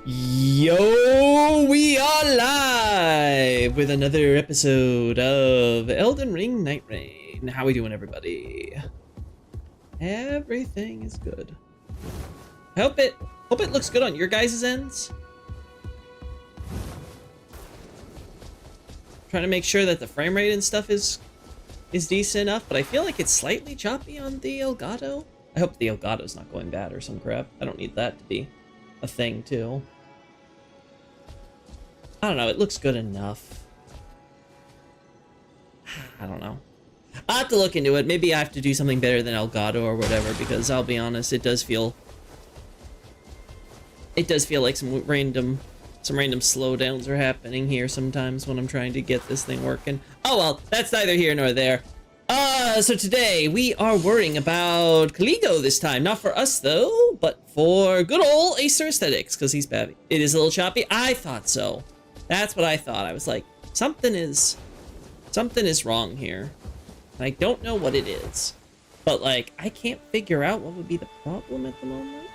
Yo, we are live with another episode of Elden Ring Night Rain. How we doing, everybody? Everything is good. I hope it looks good on your guys' ends. Trying to make sure that the frame rate and stuff is decent enough, but I feel like it's slightly choppy on the Elgato. I hope the Elgato's not going bad or some crap. I don't need that to be a thing too. I don't know, it looks good enough. I don't know. I'll have to look into it. Maybe I have to do something better than Elgato or whatever, because I'll be honest, it does feel like some random slowdowns are happening here sometimes when I'm trying to get this thing working. Oh well, that's neither here nor there. So today we are worrying about Caligo this time. Not for us though, but for good old Acer Aesthetics, because he's bad. It is a little choppy. I thought so. That's what I thought. I was like, something is wrong here. I don't know what it is, but like, I can't figure out what would be the problem at the moment.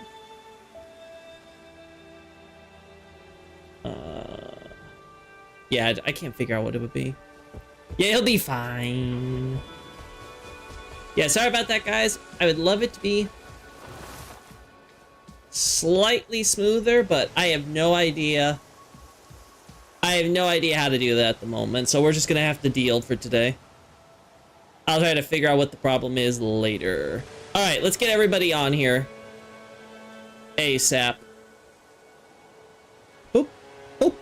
Yeah, I can't figure out what it would be. Yeah, he'll be fine. Yeah, sorry about that, guys. I would love it to be slightly smoother, but I have no idea. I have no idea how to do that at the moment, so we're just gonna have to deal for today. I'll try to figure out what the problem is later. All right, let's get everybody on here ASAP. Boop, boop,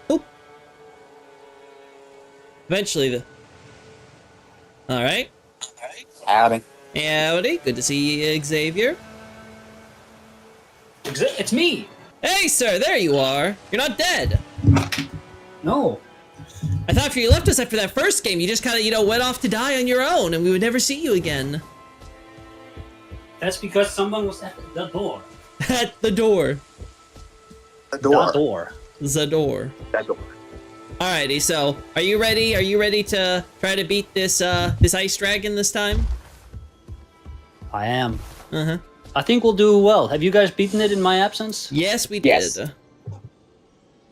boop. Eventually, all right. Howdy. Howdy. Good to see you, Xavier. It's me. Hey, sir. There you are. You're not dead. No. I thought after you left us after that first game, you just kind of, you know, went off to die on your own, and we would never see you again. That's because someone was at the door. At the door. The door. The door. The door. That door. Alrighty, so are you ready? Are you ready to try to beat this this ice dragon this time? I am. Uh-huh. I think we'll do well. Have you guys beaten it in my absence? Yes, we did. Yes.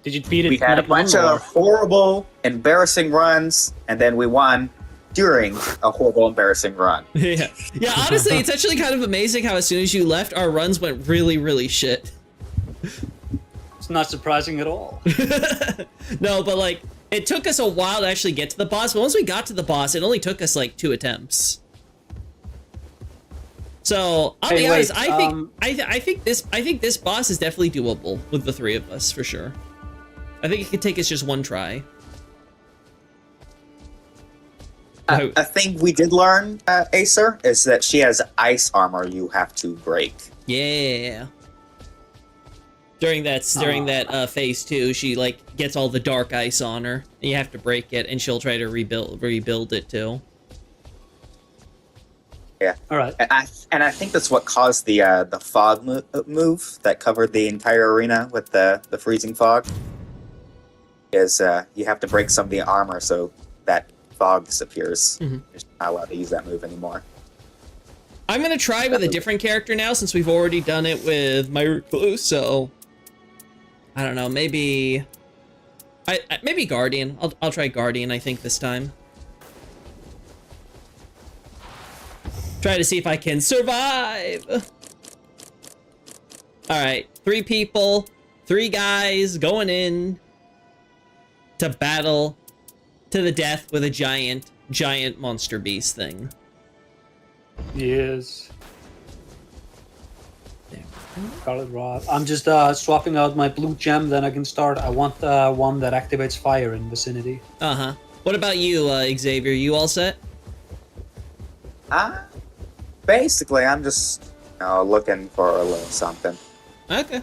Did you beat it? We had a night bunch one, or- of horrible, embarrassing runs, and then we won during a horrible, embarrassing run. Yeah. Yeah, honestly, it's actually kind of amazing how as soon as you left, our runs went really, really shit. It's not surprising at all. No, but like, it took us a while to actually get to the boss, but once we got to the boss, it only took us like 2 attempts. So I'll be honest, I think this boss is definitely doable with the 3 of us for sure. I think it could take us just 1 try. A thing we did learn, Acer, is that she has ice armor you have to break. Yeah. During that phase 2, she like gets all the dark ice on her, and you have to break it, and she'll try to rebuild it too. Yeah. All right. And I think that's what caused the fog move that covered the entire arena with the freezing fog. Is you have to break some of the armor so that fog disappears. Mm-hmm. You're just not allowed to use that move anymore. I'm gonna try with a different character now since we've already done it with my recluse. So I don't know. Maybe maybe Guardian. I'll try Guardian. I think this time. Try to see if I can survive. All right, 3 people, 3 guys going in to battle to the death with a giant monster beast thing. Yes. Scarlet Rod. I'm just swapping out my blue gem, then I can start. I want one that activates fire in vicinity. Uh-huh. What about you, Xavier? You all set? Basically, I'm just looking for a little something. Okay.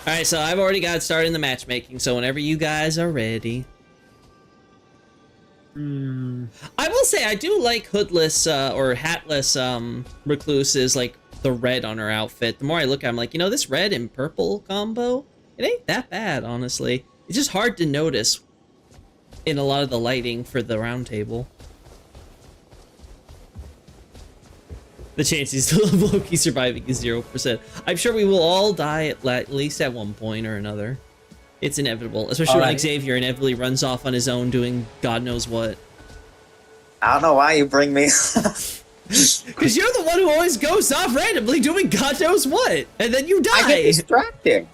Alright, so I've already got started in the matchmaking, so whenever you guys are ready. I will say, I do like hoodless, or hatless, recluses, like the red on her outfit. The more I look at it, I'm like, you know, this red and purple combo, it ain't that bad, honestly. It's just hard to notice in a lot of the lighting for the round table. The chances of Loki surviving is 0%. I'm sure we will all die at least at one point or another. It's inevitable, especially when Xavier inevitably runs off on his own doing God knows what. I don't know why you bring me. Because you're the one who always goes off randomly doing God knows what, and then you die. I get distracted.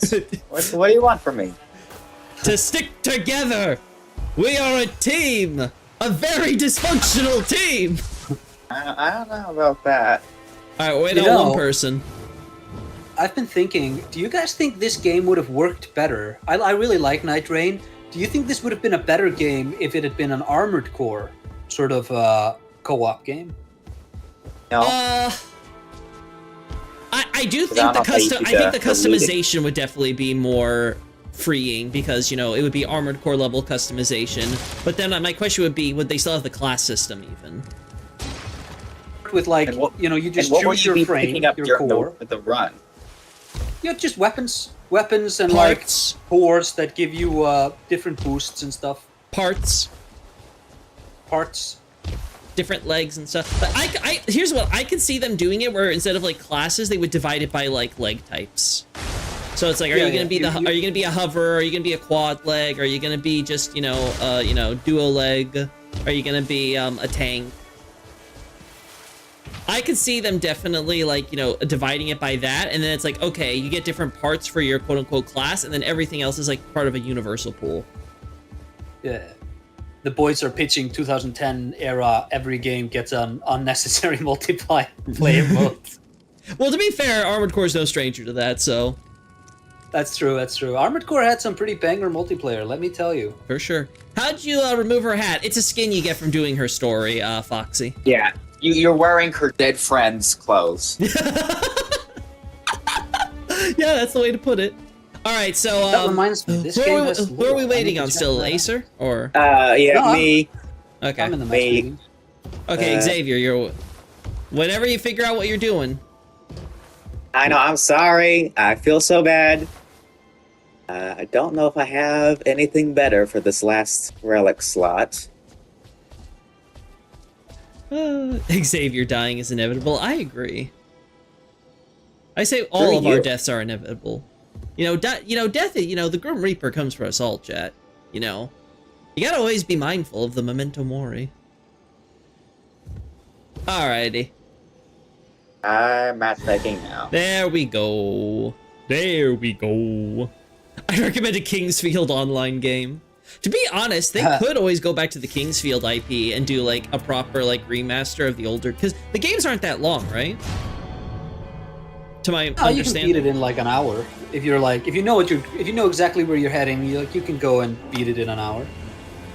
What do you want from me? To stick together. We are a team. A very dysfunctional team. I don't know about that. All right, wait on one person. I've been thinking, do you guys think this game would have worked better? I really like Night Rain. Do you think this would have been a better game if it had been an Armored Core sort of co-op game? No. I do think the customization would definitely be more freeing because, you know, it would be Armored Core level customization. But then my question would be, would they still have the class system even? With like, you just choose your frame, your core. With the run. Yeah, just weapons and parts. Like cores that give you different boosts and stuff. Parts. Different legs and stuff. But here's what I could see them doing it, where instead of like classes, they would divide it by like leg types. So it's like, are you gonna be are you gonna be a hover? Are you gonna be a quad leg? Are you gonna be just duo leg? Are you gonna be a tank? I could see them definitely like dividing it by that, and then it's like, okay, you get different parts for your quote unquote class, and then everything else is like part of a universal pool. Yeah. The boys are pitching 2010 era. Every game gets an unnecessary multiplayer mode. Well, to be fair, Armored Core is no stranger to that, so. That's true. Armored Core had some pretty banger multiplayer, let me tell you. For sure. How'd you remove her hat? It's a skin you get from doing her story, Foxy. Yeah, you're wearing her dead friend's clothes. Yeah, that's the way to put it. All right, so that reminds me. This game has who are we waiting on still, Acer or? Me. Okay. I'm in the match meeting. Okay, Xavier, whenever you figure out what you're doing. I know. I'm sorry. I feel so bad. I don't know if I have anything better for this last relic slot. Xavier dying is inevitable. I agree. I say all of our deaths are inevitable. Death. The Grim Reaper comes for us all, chat. You gotta always be mindful of the memento mori. Alrighty. I'm matchmaking now. There we go. I recommend a Kingsfield online game. To be honest, they could always go back to the Kingsfield IP and do like a proper like remaster of the older, because the games aren't that long, right? To my understanding. You can beat it in like an hour if you're like if you know exactly where you're heading. You can go and beat it in an hour.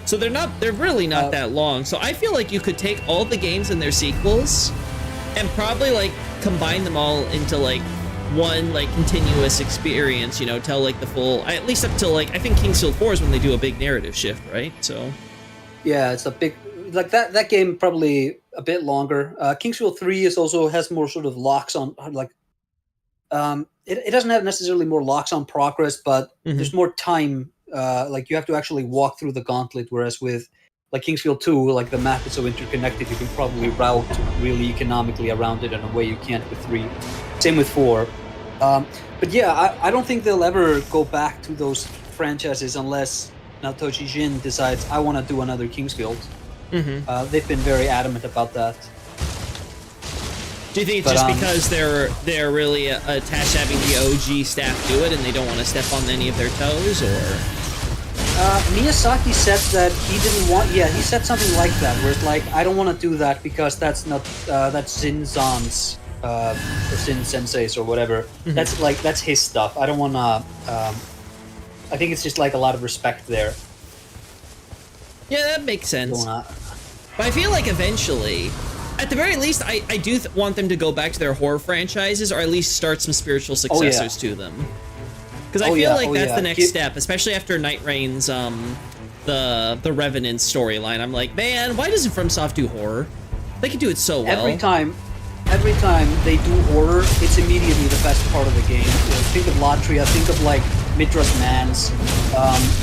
So they're really not that long. So I feel like you could take all the games and their sequels and probably like combine them all into like one like continuous experience, tell like the full, at least up till like I think Kingsfield 4 is when they do a big narrative shift, right? So yeah, it's a big like that game probably a bit longer. Kingsfield 3 has more sort of locks on like it doesn't have necessarily more locks on progress, but there's more time. Like you have to actually walk through the gauntlet, whereas with like Kingsfield 2, like the map is so interconnected, you can probably route really economically around it in a way you can't with 3. Same with 4. But yeah, I don't think they'll ever go back to those franchises unless Naotoshi Jin decides, I want to do another Kingsfield. They've been very adamant about that. Do you think it's just because they're really attached to having the OG staff do it and they don't want to step on any of their toes, or? Miyazaki said that he didn't want. Yeah, he said something like that, where it's like, I don't want to do that because that's not that's Shin-san's or Shin Sensei's or whatever. That's his stuff. I don't want to. I think it's just like a lot of respect there. Yeah, that makes sense. But I feel like eventually, at the very least, I do want them to go back to their horror franchises, or at least start some spiritual successors to them. Because I feel like that's the next step, especially after Night Rain's the Revenant storyline. I'm like, man, why doesn't FromSoft do horror? They can do it so well. Every time they do horror, it's immediately the best part of the game. Think of Latria, think of like Midra's Mans.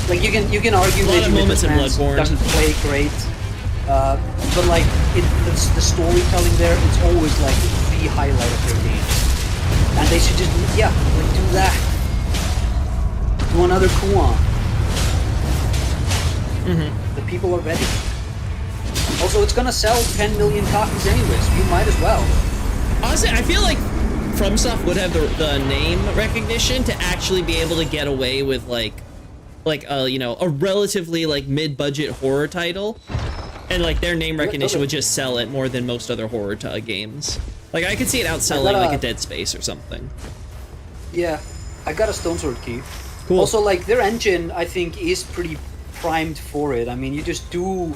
Like you can argue maybe Midra's Mans doesn't play great, but like the storytelling there, it's always like the highlight of their games. And they should just, like do that. Do another Kuon. The people are ready. Also, it's gonna sell 10 million copies anyways. You might as well. Honestly, I feel like FromSoft would have the name recognition to actually be able to get away with like a relatively like mid-budget horror title, and like their name recognition would just sell it more than most other horror games. Like I could see it outselling like a Dead Space or something. Yeah, I got a Stone Sword key. Cool. Also, like their engine, I think, is pretty primed for it. I mean, you just do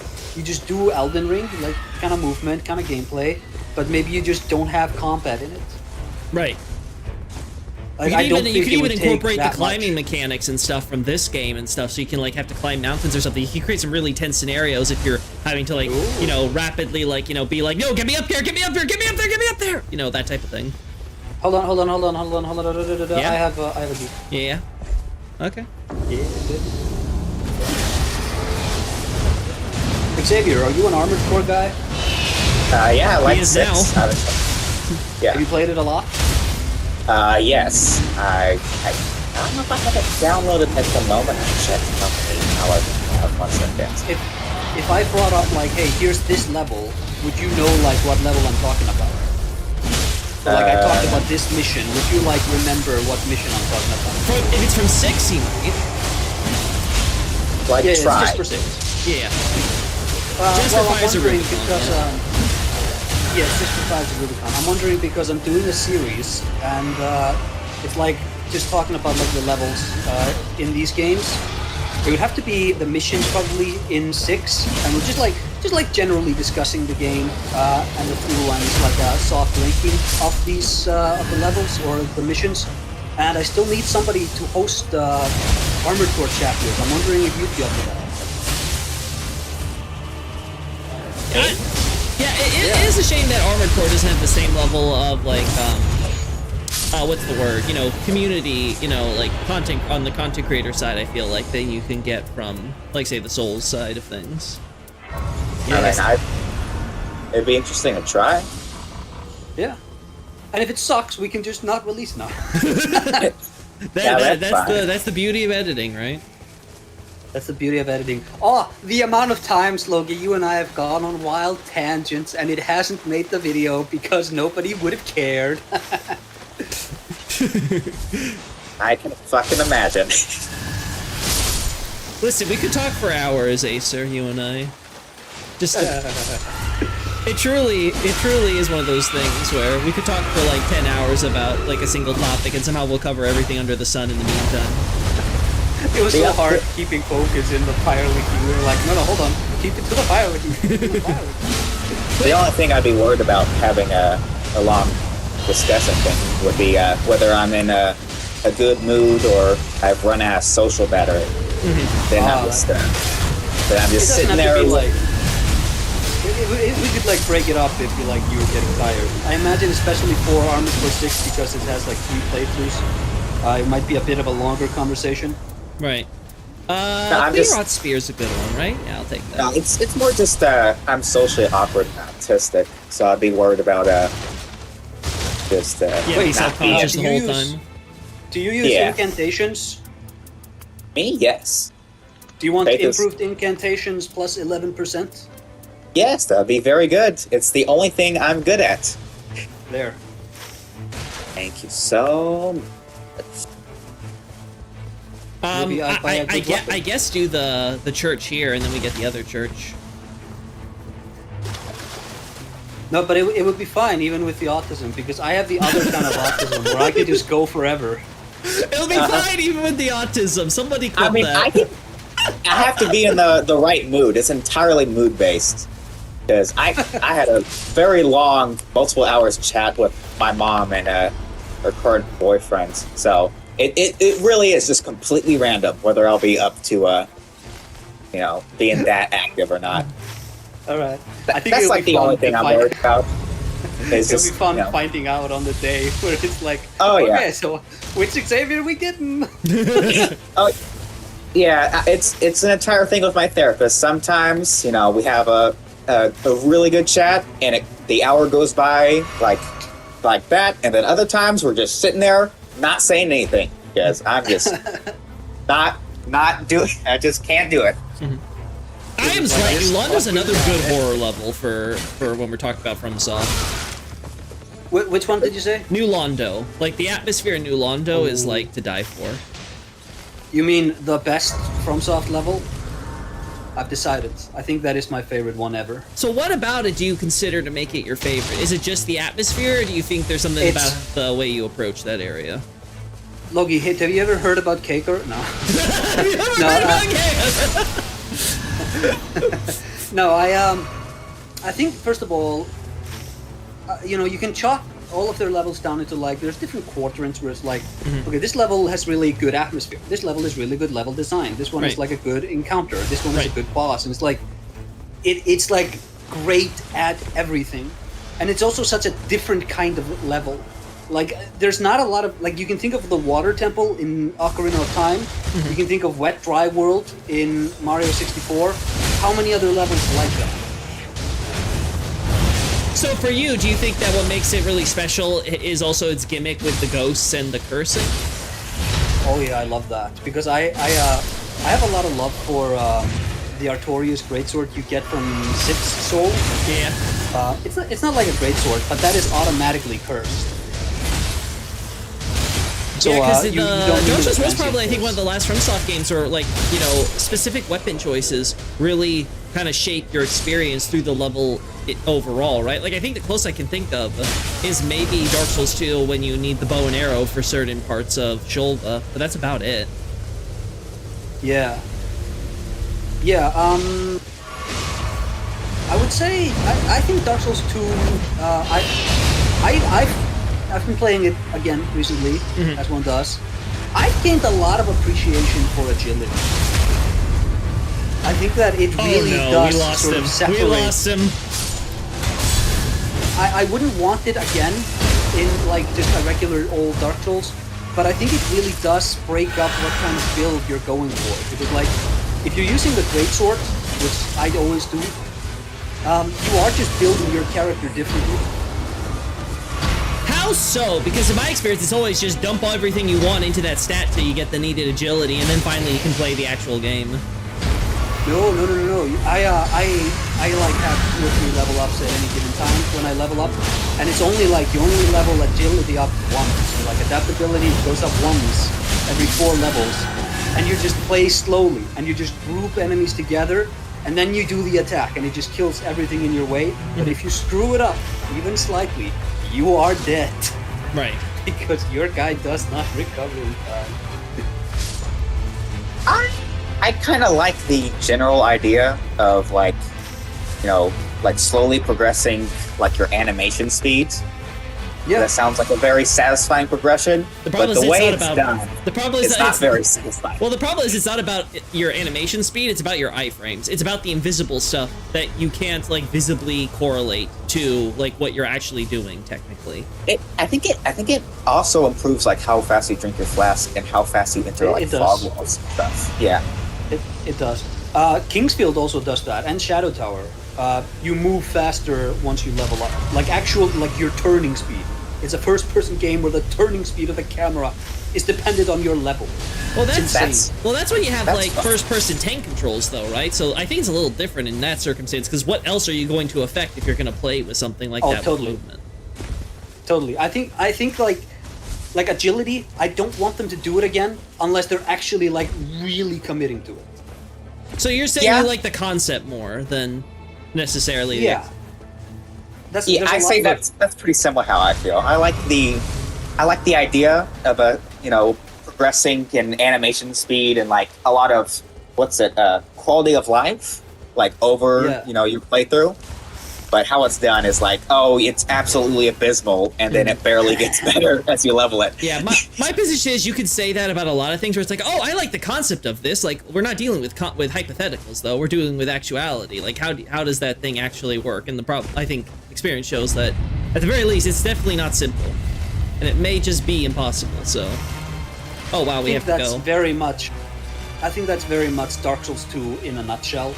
Elden Ring, like kind of movement, kind of gameplay, but maybe you just don't have combat in it. Right. Like, you could even incorporate the climbing mechanics and stuff from this game and stuff, so you can like have to climb mountains or something. You can create some really tense scenarios if you're having to like, you know, rapidly like, you know, be like, no, get me up here, get me up here, get me up there, get me up there, you know, that type of thing. Hold on. Yeah? I have a beat. Yeah. Okay. Yeah. Xavier, are you an Armored Core guy? Yeah, I like He is 6. now. Yeah. Have you played it a lot? Yes. I don't know if I have it downloaded at the moment. I checked how much that is. If I brought up like, hey, here's this level, would you know like what level I'm talking about? So, like I talked about this mission, would you like remember what mission I'm talking about? If it's from 6, you might. Like, Yeah, try. it's just for 6. Yeah. Just for I'm 5's a wondering Rubicon, because yeah. yeah, 65 is a Rubicon. I'm wondering because I'm doing a series and it's like just talking about like the levels in these games. It would have to be the missions probably in 6, and we're just like generally discussing the game and the through lines, like a soft linking of these of the levels or the missions. And I still need somebody to host Armored Core chapters. I'm wondering if you'd be up for that. It is a shame that Armored Core doesn't have the same level of like what's the word? You know, community. You know, like content on the content creator side. I feel like that you can get from like say the Souls side of things. I mean, it'd be interesting to try. Yeah. And if it sucks, we can just not release now. That's the beauty of editing, right? That's the beauty of editing. Oh, the amount of times, Loki, you and I have gone on wild tangents and it hasn't made the video because nobody would have cared. I can fucking imagine. Listen, we could talk for hours, Acer, you and I. Just it truly is one of those things where we could talk for like 10 hours about like a single topic and somehow we'll cover everything under the sun in the meantime. It was so hard keeping focus in the fire wiki. We were like, no, hold on. Keep it to the fire wiki. The only thing I'd be worried about having a long discussion thing would be whether I'm in a good mood or I've run out of social battery. Then I'm just sitting there. We could like break it up if you like you were getting tired. I imagine especially for Armored Core 6 because it has like 3 playthroughs. It might be a bit of a longer conversation. Right. I'm Clear Spear's a good one, right? Yeah, I'll take that. No, it's more just I'm socially awkward and autistic, so I'd be worried about just be self-conscious the whole time. Do you use incantations? Me, yes. Do you want improved incantations plus 11%? Yes, that'd be very good. It's the only thing I'm good at. There. Thank you so much. I guess do the church here, and then we get the other church. No, but it would be fine even with the autism because I have the other kind of autism where I could just go forever. It'll be fine even with the autism. Somebody clip that. I have to be in the right mood. It's entirely mood based. Because I had a very long, multiple hours chat with my mom and her current boyfriend. So it really is just completely random whether I'll be up to being that active or not. All right. I think that's like the only thing I'm worried about. It'll be fun finding out on the day where it's like, so which Xavier are we getting? It's an entire thing with my therapist. Sometimes, we have a really good chat, and the hour goes by like like that, and then other times we're just sitting there not saying anything because I'm just not doing. I just can't do it. I am right. New Londo's another good horror level for when we're talking about FromSoft. Which one did you say? New Londo. Like, the atmosphere in New Londo is, like, to die for. You mean the best FromSoft level? I've decided. I think that is my favorite one ever. So what about it do you consider to make it your favorite? Is it just the atmosphere, or do you think there's something about the way you approach that area? Logie, have you ever heard about Caker? No. Have you ever heard about Caker? No, I think, first of all, you know, you can chalk all of their levels down into, like, there's different quadrants where it's like, okay, this level has really good atmosphere. This level is really good level design. This one is like a good encounter. This one is a good boss. And it's like, it's like great at everything. And it's also such a different kind of level. Like, there's not a lot of, like, you can think of the water temple in Ocarina of Time. You can think of Wet Dry World in Mario 64. How many other levels like that? So for you, do you think that what makes it really special is also its gimmick with the ghosts and the cursing? Oh yeah, I love that because I have a lot of love for the Artorias greatsword you get from Sip's soul. Yeah. It's not like a greatsword, but that is automatically cursed. So, yeah, because Dark was probably, I think, one of the last FromSoft games where, like, you know, specific weapon choices really kind of shape your experience through the level overall, right? Like, I think the closest I can think of is maybe Dark Souls 2 when you need the bow and arrow for certain parts of Shulva, but that's about it. Yeah. Yeah, I would say, I think Dark Souls 2, I've been playing it again recently, as one does. I've gained a lot of appreciation for agility. I think that it really does sort of separate. We lost him. I wouldn't want it again in, like, just a regular old Dark Souls, but I think it really does break up what kind of build you're going for. Because, like, if you're using the greatsword, which I always do, you are just building your character differently. How so? Because in my experience, it's always just dump everything you want into that stat till you get the needed agility, and then finally you can play the actual game. No. I like have 2 or 3 level ups at any given time when I level up, and it's only like you only level agility up once. So, like, adaptability goes up once every 4 levels, and you just play slowly, and you just group enemies together, and then you do the attack, and it just kills everything in your way. But if you screw it up, even slightly, you are dead. Right. Because your guy does not recover in time. I kind of like the general idea of, like, you know, like slowly progressing, like, your animation speed. Yeah, that sounds like a very satisfying progression. But the way it's done, it's not very satisfying. Well, the problem is it's not about your animation speed; it's about your iframes. It's about the invisible stuff that you can't, like, visibly correlate to, like, what you're actually doing technically. I think it also improves, like, how fast you drink your flask and how fast you enter, like, fog walls and stuff. Yeah, it does. Kingsfield also does that, and Shadow Tower. You move faster once you level up. Like, like, your turning speed. It's a first-person game where the turning speed of the camera is dependent on your level. Well, that's when you have, like, first-person tank controls, though, right? So I think it's a little different in that circumstance, because what else are you going to affect if you're going to play with something like that with movement? Totally. I think like agility, I don't want them to do it again unless they're actually, like, really committing to it. So you're saying you like the concept more than necessarily I say that's pretty similar how I feel. I like the idea of progressing in animation speed and, like, a lot of quality of life, like, over your playthrough. But how it's done is like, it's absolutely abysmal, and then it barely gets better as you level it. Yeah, my position is you could say that about a lot of things where it's like, I like the concept of this. Like, we're not dealing with hypotheticals, though. We're dealing with actuality. Like, how does that thing actually work? And the problem, I think, experience shows that, at the very least, it's definitely not simple. And it may just be impossible, so... Oh, wow, we have to go. I think that's very much Dark Souls 2 in a nutshell.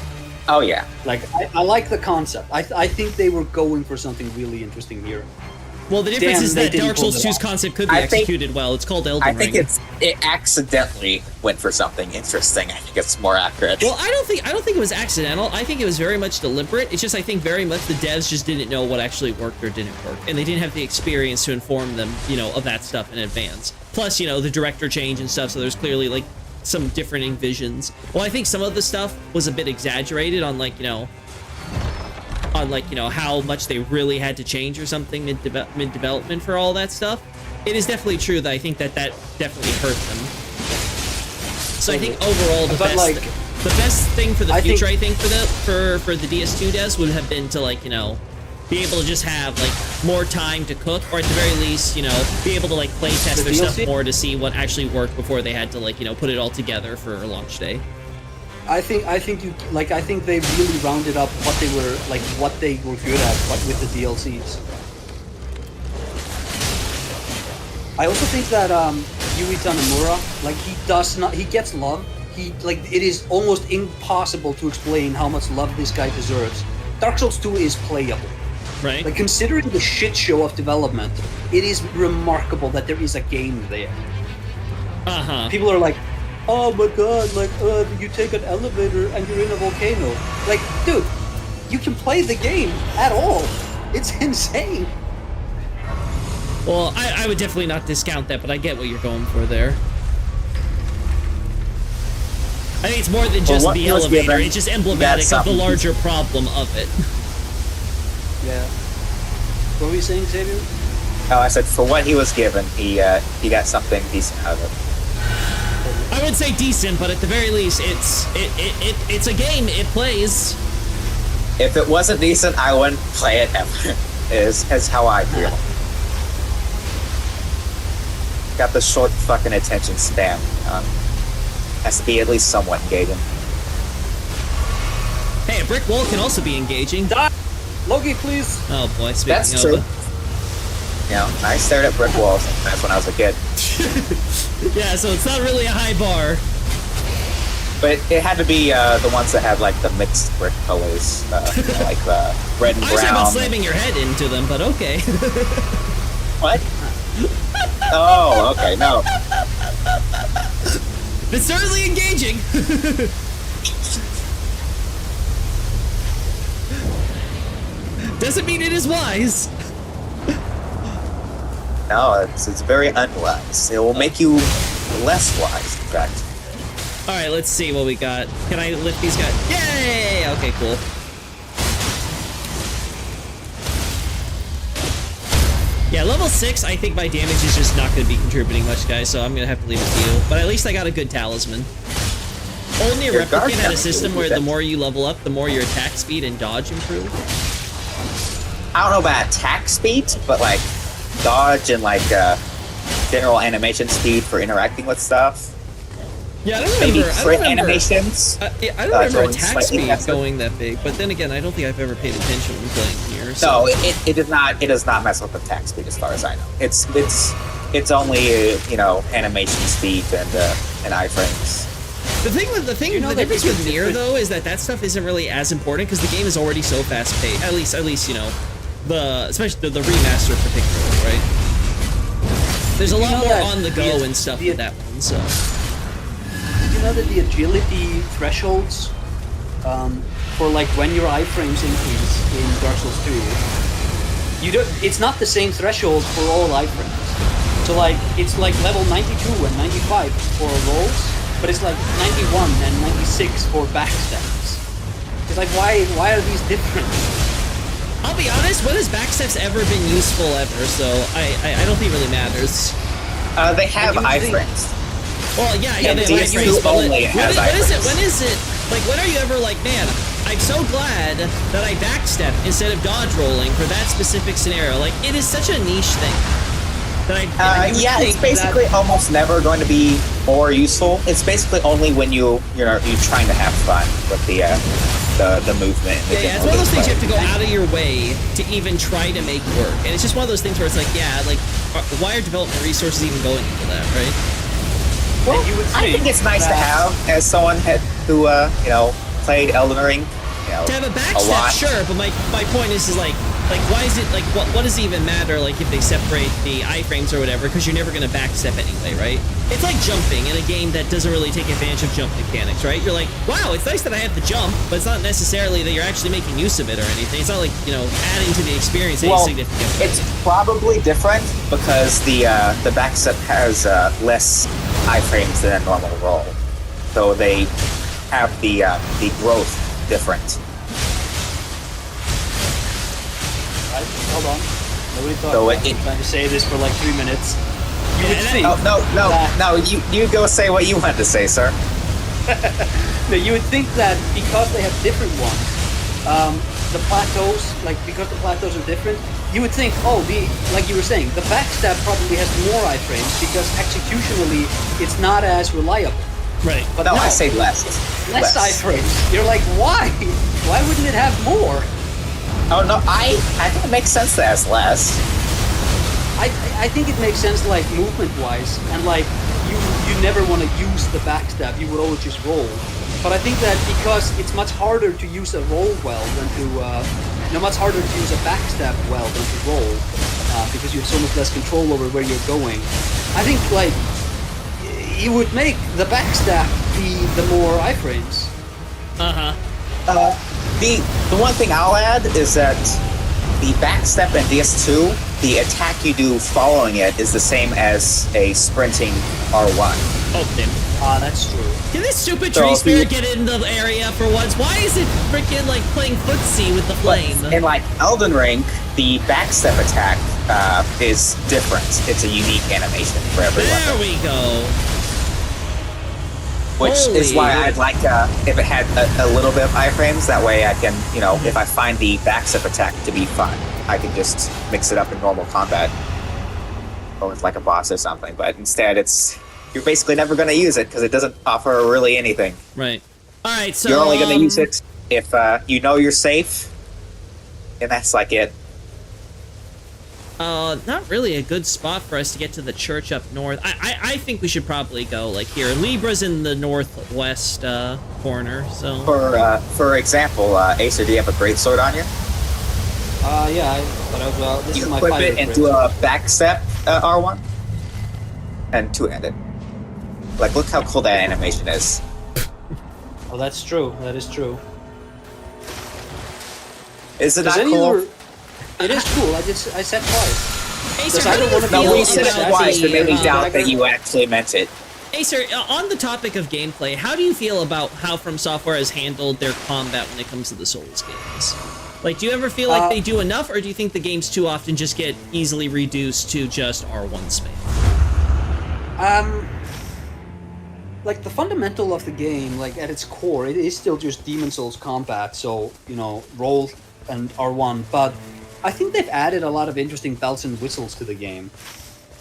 Oh, yeah. Like, I like the concept. I think they were going for something really interesting here. Well, the difference Damn, is they that didn't Dark pull Souls it 2's off. concept could be I think- executed well. It's called Elden I Ring. think it accidentally went for something interesting. I think it's more accurate. Well, I don't think it was accidental. I think it was very much deliberate. It's just I think very much the devs just didn't know what actually worked or didn't work, and they didn't have the experience to inform them, of that stuff in advance. Plus, the director change and stuff, so there's clearly like some different visions. Well, I think some of the stuff was a bit exaggerated on how much they really had to change or something mid-development for all that stuff. It is definitely true that I think that definitely hurt them. So I think overall the best thing for the future, I think for the DS2 devs would have been to be able to just have more time to cook, or at the very least, be able to play test their stuff more to see what actually worked before they had to put it all together for launch day. I think they really rounded up what they were good at, with the DLCs. I also think that Yui Tanamura, he gets love. It is almost impossible to explain how much love this guy deserves. Dark Souls 2 is playable. Right. Considering the shit show of development, it is remarkable that there is a game there. Uh-huh. People are like, oh my god, you take an elevator and you're in a volcano. Dude, you can play the game at all. It's insane. Well, I would definitely not discount that, but I get what you're going for there. I think it's more than just the elevator. It's just emblematic of the larger problem of it. Yeah. What were you saying, Xavier? Oh, I said for what he was given, he got something decent out of it. I would say decent, but at the very least, it's a game. It plays. If it wasn't decent, I wouldn't play it ever. Is how I feel. Got the short fucking attention span. Has to be at least somewhat engaging. Hey, a brick wall can also be engaging. Die! Loki, please! Oh boy, speaking That's of... true. I stared at brick walls sometimes when I was a kid. Yeah, so it's not really a high bar. But it had to be the ones that had the mixed brick colors, like red and I was brown. about slamming your head into them, but okay. What? Oh, okay, no. It's certainly engaging. Doesn't mean it is wise. No, it's very unwise. It will make you less wise, in fact. Alright, let's see what we got. Can I lift these guys? Yay! Okay, cool. Yeah, level 6, I think my damage is just not going to be contributing much, guys, so I'm going to have to leave it to you. But at least I got a good talisman. Only a replicant had a system where the more you level up, the more your attack speed and dodge improve. I don't know about attack speed, but dodge and general animation speed for interacting with stuff. Yeah, I don't Maybe remember. crit animations. I don't remember attack slightly speed faster. going that big, but then again, I don't think I've ever paid attention when playing here. So. No, it does not. It does not mess with attack speed, as far as I know. It's only animation speed and iframes. The difference with Nier though is that stuff isn't really as important because the game is already so fast paced. At least especially the remaster particularly, right? There's a lot more on the go and stuff with that one. So. Did you know that the agility thresholds for when your iframes increase in Dark Souls 2, it's not the same threshold for all iframes. So it's level 92 and 95 for rolls, but it's 91 and 96 for backstabs. It's why are these different? I'll be honest, when has backsteps ever been useful ever? So I don't think it really matters. They have iframes. Well, yeah, they have DS2 iframes, but only has iframes. when is it, when are you ever man, I'm so glad that I backstep instead of dodge rolling for that specific scenario. It is such a niche thing. That it's basically almost never going to be more useful. It's basically only when you're trying to have fun with the movement. Yeah, it's one of those things you have to go out of your way to even try to make work. And it's just one of those things where it's why are development resources even going into that, right? Well, I think it's nice to have as someone who played Elden Ring. To have a backstep, sure, but my point is Like, why is it, like, what does it even matter, like, if they separate the iframes or whatever, because you're never going to backstep anyway, right? It's like jumping in a game that doesn't really take advantage of jump mechanics, right? You're like, wow, it's nice that I have the jump, but it's not necessarily that you're actually making use of it or anything. It's not like, you know, adding to the experience any significant way. It's probably different because the backstep has less iframes than a normal roll, so they have the growth different. Hold on. Nobody thought So I was trying to say this for like 3 minutes. You would think. Oh, no. You go say what you wanted to say, sir. No, you would think that because they have different ones, the plateaus, like because the plateaus are different, you would think, oh, like you were saying, the backstab probably has more iframes because executionally it's not as reliable. Right. But no, I say less. Less iframes. You're like, why? Why wouldn't it have more? Oh no, I think it makes sense that it's less. I think it makes sense, like, movement-wise, and, like, you never want to use the backstab, you would always just roll. But I think that because it's much harder to use a roll well than to, much harder to use a backstab well than to roll, because you have so much less control over where you're going. I think, like, you would make the backstab be the more iframes. The one thing I'll add is that the backstep in DS2, the attack you do following it is the same as a sprinting R1. Oh, damn. That's true. Can this stupid tree spirit get in the area for once? Why is it freaking like playing footsie with the flame? In like Elden Ring, the backstep attack is different. It's a unique animation for every weapon. There we go. Which is why I'd like if it had a little bit of iframes. That way I can, if I find the backstep attack to be fun, I can just mix it up in normal combat. Or with like a boss or something. But instead you're basically never going to use it because it doesn't offer really anything. Right. Alright, so... You're only going to use it if you know you're safe. And that's like it. Not really a good spot for us to get to the church up north. I think we should probably go, like, here. Libra's in the northwest, corner, so... For example, Acer, do you have a greatsword on you? Yeah, but this is my equip it and do a backstep R1? And two-handed. Like, look how cool that animation is. Oh, that's true. That is true. Is it not cool? It is cool. I said twice. Acer, I don't want to No, we feel said it about twice, the, but made me doubt that you actually meant it. Acer, on the topic of gameplay, how do you feel about how From Software has handled their combat when it comes to the Souls games? Like, do you ever feel like they do enough, or do you think the games too often just get easily reduced to just R1 spam? Like, the fundamental of the game, like, at its core, it is still just Demon Souls combat, so, roll and R1, but I think they've added a lot of interesting bells and whistles to the game.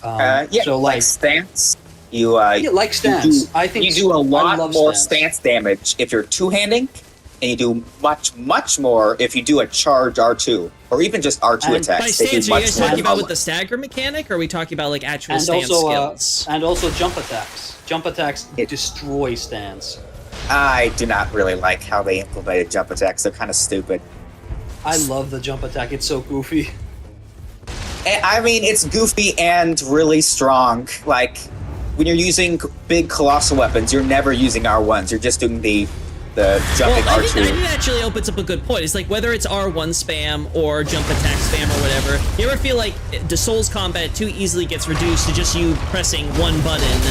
So like stance. You like stance. I think you do a lot more stance damage if you're two-handing, and you do much more if you do a charge R2 or even just R2 attacks. By stance, are you guys talking about with the stagger mechanic, or are we talking about like actual stance skills? And also jump attacks. Jump attacks destroy stance. I do not really like how they implemented jump attacks. They're kind of stupid. I love the jump attack. It's so goofy. I mean, it's goofy and really strong. Like, when you're using big colossal weapons, you're never using R1s. You're just doing the jumping R2. I think that actually opens up a good point. It's like, whether it's R1 spam or jump attack spam or whatever, you ever feel like the Souls combat too easily gets reduced to just you pressing one button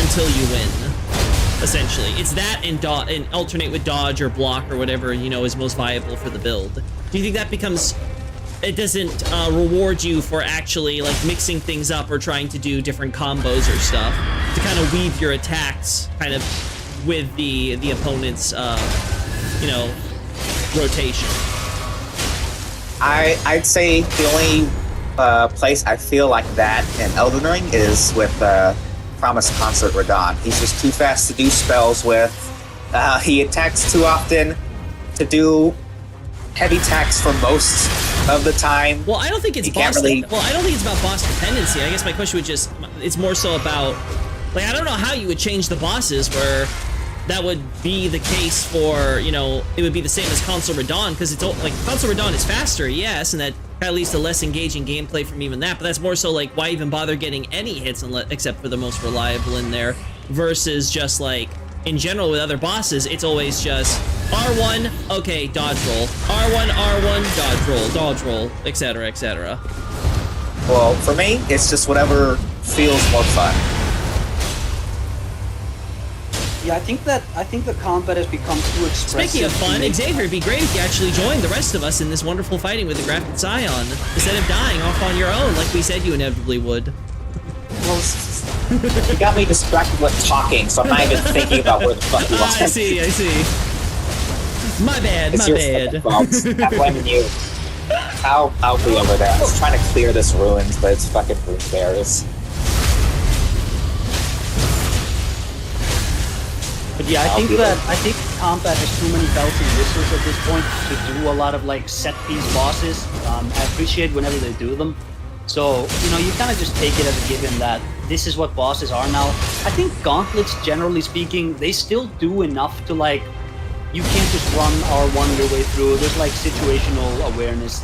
until you win? Essentially, it's that and alternate with dodge or block or whatever is most viable for the build. Do you think that becomes? It doesn't reward you for actually like mixing things up or trying to do different combos or stuff to kind of weave your attacks kind of with the opponent's rotation. I'd say the only place I feel like that in Elden Ring is with Promise Concert Radon. He's just too fast to do spells with. He attacks too often to do heavy attacks for most of the time. Well, I don't think it's I don't think it's about boss dependency. I guess my question it's more so about, like, I don't know how you would change the bosses where that would be the case for, you know, it would be the same as Console Radon, because it's like Console Radon is faster, yes, and that at least a less engaging gameplay from even that, but that's more so like, why even bother getting any hits except for the most reliable in there, versus just like, in general with other bosses, it's always just R1, okay, dodge roll, R1, R1, dodge roll, etc., etc. Well, for me, it's just whatever feels more fun. Yeah, I think the combat has become too expressive. Speaking of fun, Xavier, it'd be great if you actually joined the rest of us in this wonderful fighting with the Grafted Scion, instead of dying off on your own like we said you inevitably would. Well, you got me distracted with talking, so I'm not even thinking about where the fuck you are. I see. My bad, It's my your bad. fault. I'm blaming you. I'll be over there. I was trying to clear this ruins, but it's fucking rune bears. But yeah, I think combat has too many bells and whistles at this point to do a lot of like set piece bosses. I appreciate whenever they do them. So, you know, you kind of just take it as a given that this is what bosses are now. I think gauntlets, generally speaking, they still do enough to like, you can't just run R1 your way through. There's like situational awareness,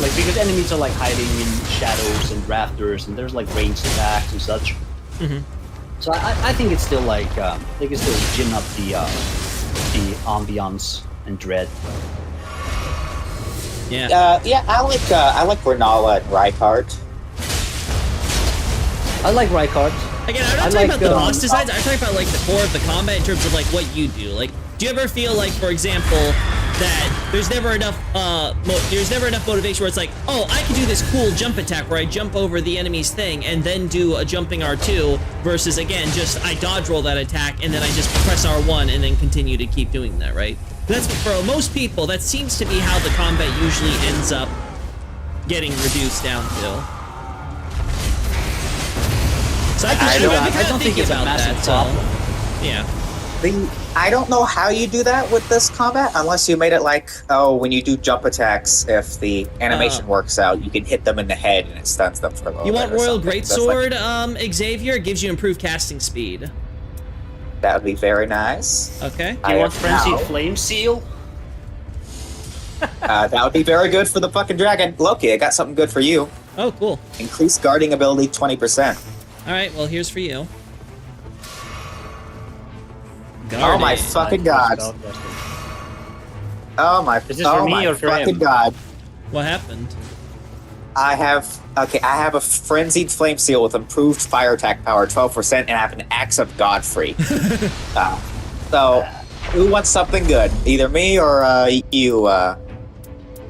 like because enemies are like hiding in shadows and rafters, and there's like ranged attacks and such. Mm-hmm. So I think it's still like they can still gin up the ambiance and dread. Yeah. I like Renala and Rykart. I like Rykart. Again, I'm not talking about the boss designs. I'm talking about like the core of the combat in terms of like what you do. Like, do you ever feel like, for example, that there's never enough motivation where it's like, oh, I can do this cool jump attack where I jump over the enemy's thing and then do a jumping R2 versus, again, just I dodge roll that attack and then I just press R1 and then continue to keep doing that, right? That's, for most people, that seems to be how the combat usually ends up getting reduced down to. So I don't think it's a massive problem. Yeah. I don't know how you do that with this combat, unless you made it like, oh, when you do jump attacks, if the animation works out, you can hit them in the head and it stuns them for a little You bit. want Royal Greatsword, Xavier? It gives you improved casting speed. That would be very nice. Okay. Do you want Frenzied Flame Seal? That would be very good for the fucking dragon. Loki, I got something good for you. Oh, cool. Increase guarding ability 20%. Alright, well, here's for you. Oh my fucking god. Oh my, is this for me or for fucking him? god. What happened? I have a Frenzied Flame Seal with improved fire attack power 12%, and I have an Axe of Godfrey. So, who wants something good? Either me or you?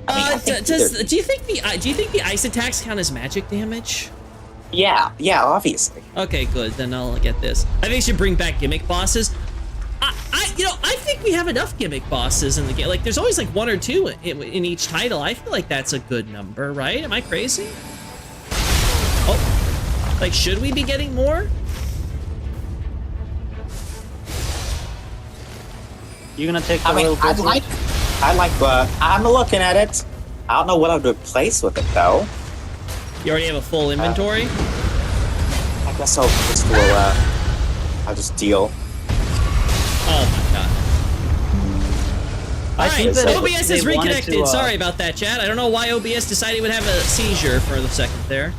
Do you think the ice attacks count as magic damage? Yeah, obviously. Okay, good. Then I'll get this. I think I should bring back gimmick bosses. I think we have enough gimmick bosses in the game. Like, there's always like one or two in each title. I feel like that's a good number, right? Am I crazy? Oh, like, should we be getting more? You're gonna take the Royal Greatsword? I'm looking at it. I don't know what I'd replace with it though. You already have a full inventory? I guess I'll just deal. Oh my god. Alright, OBS is reconnected. Sorry about that, chat. I don't know why OBS decided it would have a seizure for a second there.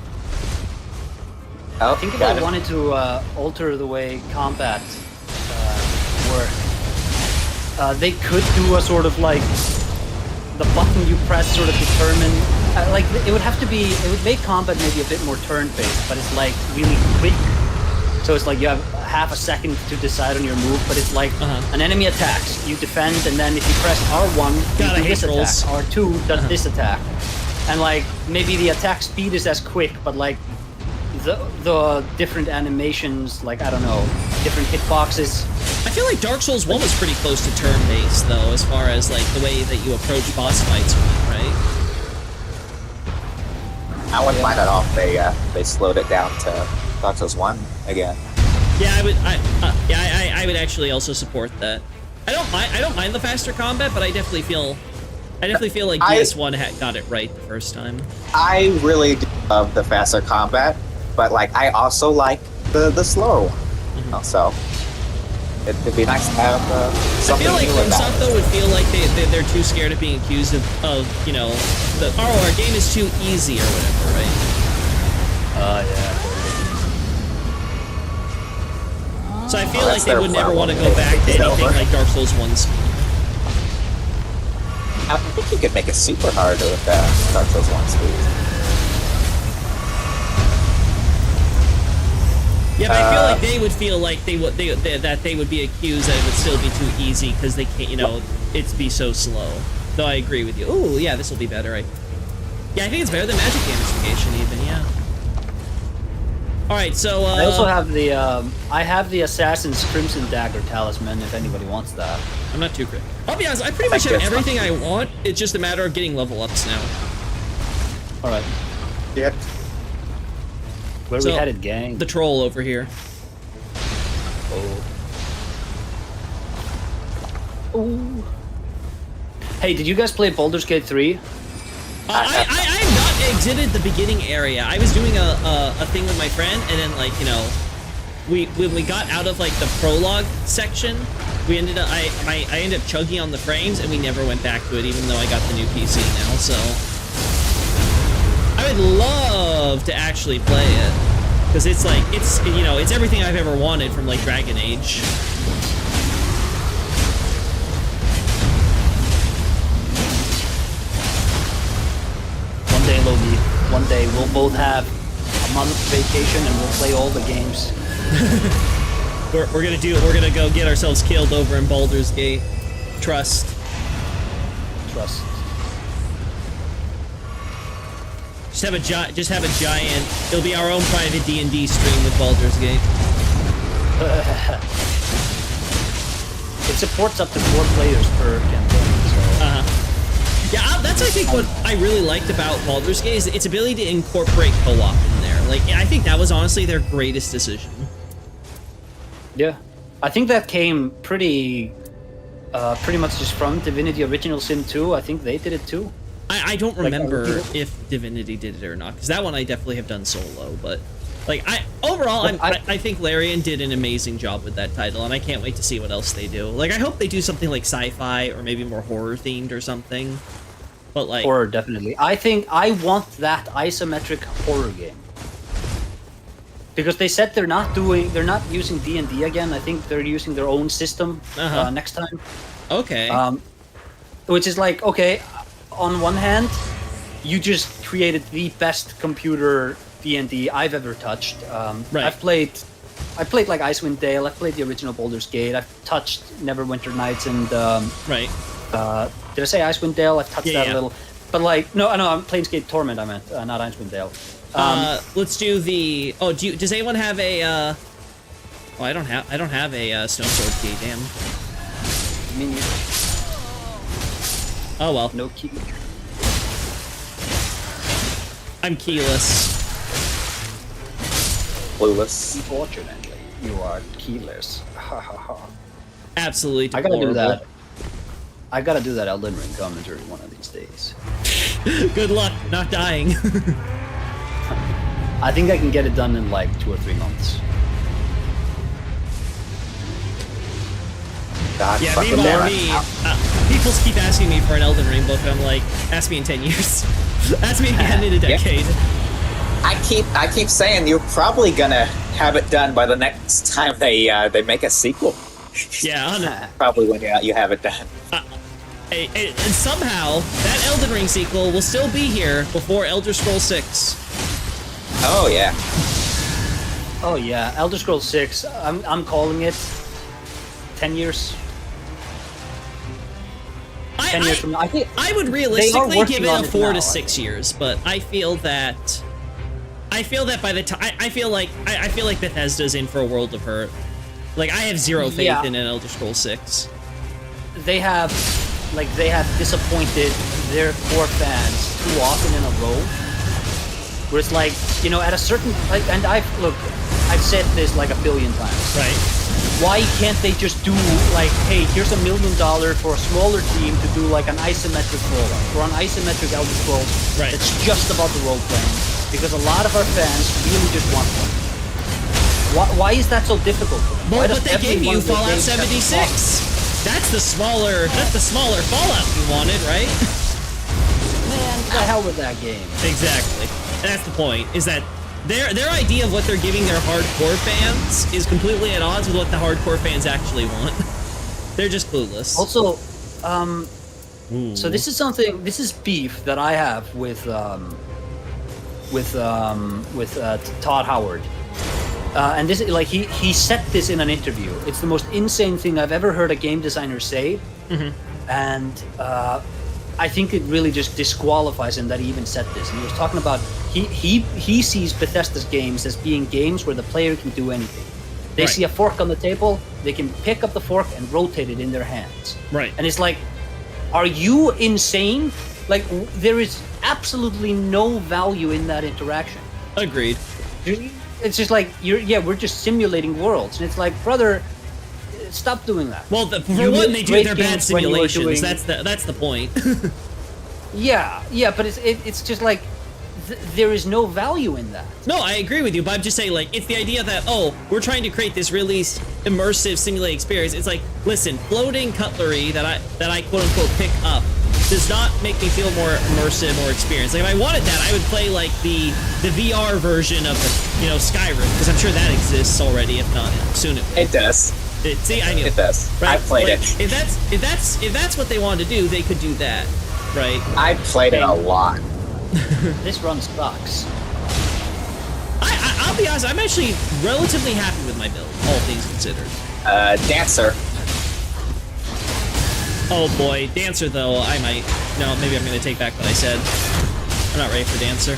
Oh, I think if I wanted to alter the way combat worked, they could do a sort of like the button you press sort of determine. Like it would make combat maybe a bit more turn-based, but it's like really quick. So it's like you have half a second to decide on your move, but it's like an enemy attacks, you defend, and then if you press R1, you do this attack. R2 does this attack. And like maybe the attack speed is as quick, but like the different animations, like I don't know, different hitboxes. I feel like Dark Souls 1 was pretty close to turn-based though, as far as like the way that you approach boss fights, right? I wouldn't mind at all if they slowed it down to Dark Souls 1 again. Yeah, I would actually also support that. I don't mind the faster combat, but I definitely feel like DS1 got it right the first time. I really do love the faster combat, but like I also like the slower one. Also, It'd be nice to have I something feel like new about FromSoft it. though would feel like they're too scared of being accused of you know, our game is too easy or whatever, right? Yeah. So I feel Oh, like that's they their would never want problem. to go back to It's anything over. like Dark Souls 1 speed. I think you could make it super hard with Dark Souls 1 speed. Yeah, but I feel like they would feel like that they would be accused that it would still be too easy because they can't, you know, it's be so slow. Though I agree with you. Oh yeah, this will be better. Yeah, I think it's better than Magic Investigation even. Yeah. All right, so I also have the I have the Assassin's Crimson Dagger Talisman. If anybody wants that. I'm not too crit. I'll be honest, I pretty much have everything I want. It's just a matter of getting level ups now. All right. Yeah. Where So, we headed, gang? The troll over here. Oh. Ooh. Hey, did you guys play Baldur's Gate 3? I have not exited the beginning area. I was doing a thing with my friend, and then like, you know, when we got out of like the prologue section, we ended up I ended up chugging on the frames, and we never went back to it, even though I got the new PC now. So I would love to actually play it because it's like it's everything I've ever wanted from like Dragon Age. One day, Logi. One day we'll both have a month vacation and we'll play all the games. We're gonna go get ourselves killed over in Baldur's Gate. Trust. Trust. Just have a giant. It'll be our own private D&D stream with Baldur's Gate. It supports up to 4 players per campaign. So. Yeah, that's I think what I really liked about Baldur's Gate is its ability to incorporate co-op in there. Like, I think that was honestly their greatest decision. Yeah, I think that came pretty much just from Divinity Original Sin 2. I think they did it too. I don't Like, remember if Divinity did it or not, because that one I definitely have done solo, but like overall I think Larian did an amazing job with that title, and I can't wait to see what else they do. Like, I hope they do something like sci-fi or maybe more horror themed or something. But like Horror, definitely. I think I want that isometric horror game. Because they said they're not using D&D again. I think they're using their own system next time. okay. Which is like, okay, on one hand, you just created the best computer D&D I've ever touched. Right. I played like Icewind Dale. I've played the original Baldur's Gate. I've touched Neverwinter Nights and right. did I say Icewind Dale? I've touched that Yeah. a little. But like, no, I'm Planescape Torment. I meant not Icewind Dale. Let's do the. Oh, does anyone have a? Oh, I don't have a Stone Sword key. Damn. Me, Oh well. no key. I'm keyless. Clueless. Unfortunately, you are keyless. Ha ha ha. Absolutely. I gotta do deplorable. that. I gotta do that Elden Ring commentary one of these days. Good luck not dying. I think I can get it done in like 2 or 3 months. God, Yeah, fucking meanwhile, damn it. me, people keep asking me for an Elden Ring book, and I'm like, ask me in 10 years. Ask me again in a decade. I keep saying you're probably gonna have it done by the next time they make a sequel. Yeah, Probably when you have it done. and somehow, that Elden Ring sequel will still be here before Elder Scrolls 6. Oh yeah. Oh yeah, Elder Scrolls 6. I'm calling it 10 years. 10 years from now. I think I would they are realistically give working it on a it 4 now, to I 6 think. years, but I feel that by the time I feel like Bethesda's in for a world of hurt. Like, I have zero faith Yeah. in an Elder Scrolls 6. they have disappointed their core fans too often in a row. Where it's like, you know, at a certain and I've said this like a billion times. Right. Why can't they just do like, hey, here's $1 million for a smaller team to do like an isometric Fallout or an isometric Elder Scrolls? Right. It's just about the role playing, because a lot of our fans really just want one. Why is that so difficult for them? Well, but they gave you Fallout 76. That's the smaller Fallout you wanted, right? Man, what the hell with that game? Exactly. And that's the point, is that their idea of what they're giving their hardcore fans is completely at odds with what the hardcore fans actually want. They're just clueless. Also, so this is beef that I have with Todd Howard. And this, like, he said this in an interview. It's the most insane thing I've ever heard a game designer say. And I think it really just disqualifies him that he even said this. And he was talking about he sees Bethesda's games as being games where the player can do anything. They see a fork on the table, they can pick up the fork and rotate it in their hands. Right. And it's like, are you insane? Like, there is absolutely no value in that interaction. Agreed. It's just like, we're just simulating worlds. And it's like, brother, stop doing that. Well, for one, they're bad simulations. That's the point. Yeah, but it's just like, there is no value in that. No, I agree with you, but I'm just saying, like, it's the idea that, oh, we're trying to create this really immersive simulated experience. It's like, listen, floating cutlery that I quote unquote pick up does not make me feel more immersive or experienced. Like, if I wanted that, I would play like the VR version of Skyrim, because I'm sure that exists already. If not, soon it does. See, I knew it does. Right? I played it. If that's what they wanted to do, they could do that, right? I played it a lot. This run sucks. I'll be honest, I'm actually relatively happy with my build, all things considered. Dancer. Oh boy, Dancer though, maybe I'm gonna take back what I said. I'm not ready for Dancer.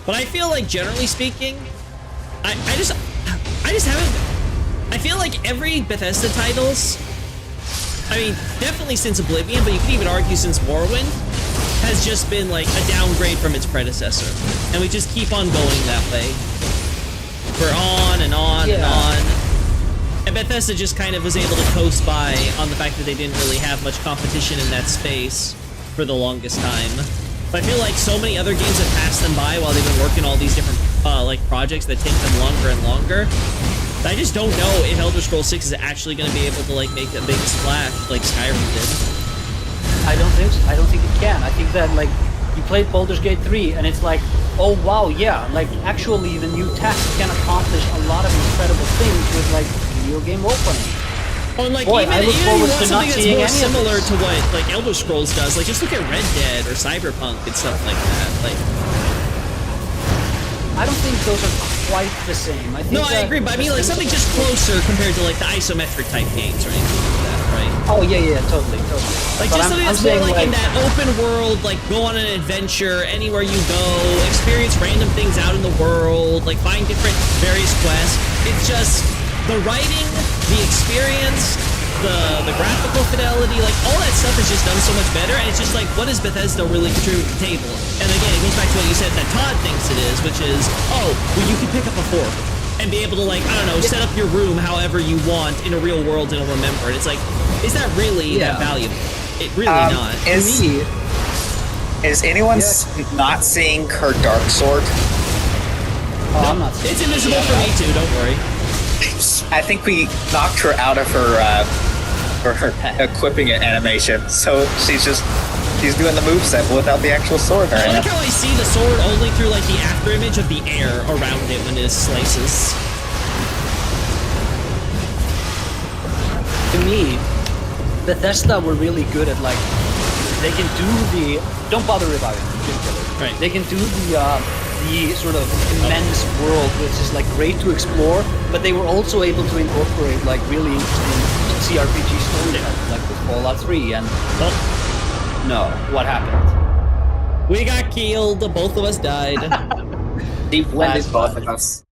But I feel like, generally speaking, I just haven't, I feel like every Bethesda titles, I mean, definitely since Oblivion, but you could even argue since Morrowind, has just been like a downgrade from its predecessor. And we just keep on going that way. We're on and on and on. And Bethesda just kind of was able to coast by on the fact that they didn't really have much competition in that space for the longest time. But I feel like so many other games have passed them by while they've been working all these different like projects that take them longer and longer. I just don't know if Elder Scrolls 6 is actually going to be able to like make a big splash like Skyrim did. I don't think so. I don't think it can. I think that, like, you played Baldur's Gate 3 and it's like, oh wow, yeah, like actually the new tech can accomplish a lot of incredible things with like video game opening. Oh, and like, Boy, even if you want something that's more similar to what like Elder Scrolls does, like just look at Red Dead or Cyberpunk and stuff like that. Like, I don't think those are quite the same. I think I agree, but I mean like something just closer compared to like the isometric type games or anything like that, right? Oh yeah, totally. Like but just something that's more like in that open world, like go on an adventure anywhere you go, experience random things out in the world, like find different various quests. It's just the writing, the experience, the graphical fidelity, like all that stuff is just done so much better, and it's just like, what does Bethesda really contribute to the table? And again, it goes back to what you said that Todd thinks it is, which is, oh, well, you can pick up a fork and be able to, like, I don't know, set up your room however you want in a real world and it'll remember it. It's like, is that really that valuable? It really not. Is anyone not seeing her dark sword? Oh, no, I'm not seeing it's invisible for me too, don't worry. I think we knocked her out of her equipping animation, so she's doing the moveset without the actual sword. I like how I see the sword only through like the after image of the air around it when it slices. To me, Bethesda were really good at like, they can do the, don't bother reviving it. Right. They can do the sort of immense world, which is like great to explore, but they were also able to incorporate like really interesting CRPG storytelling, like with Fallout 3 and no, what happened? We got killed, both of us died. Deep blended both of us.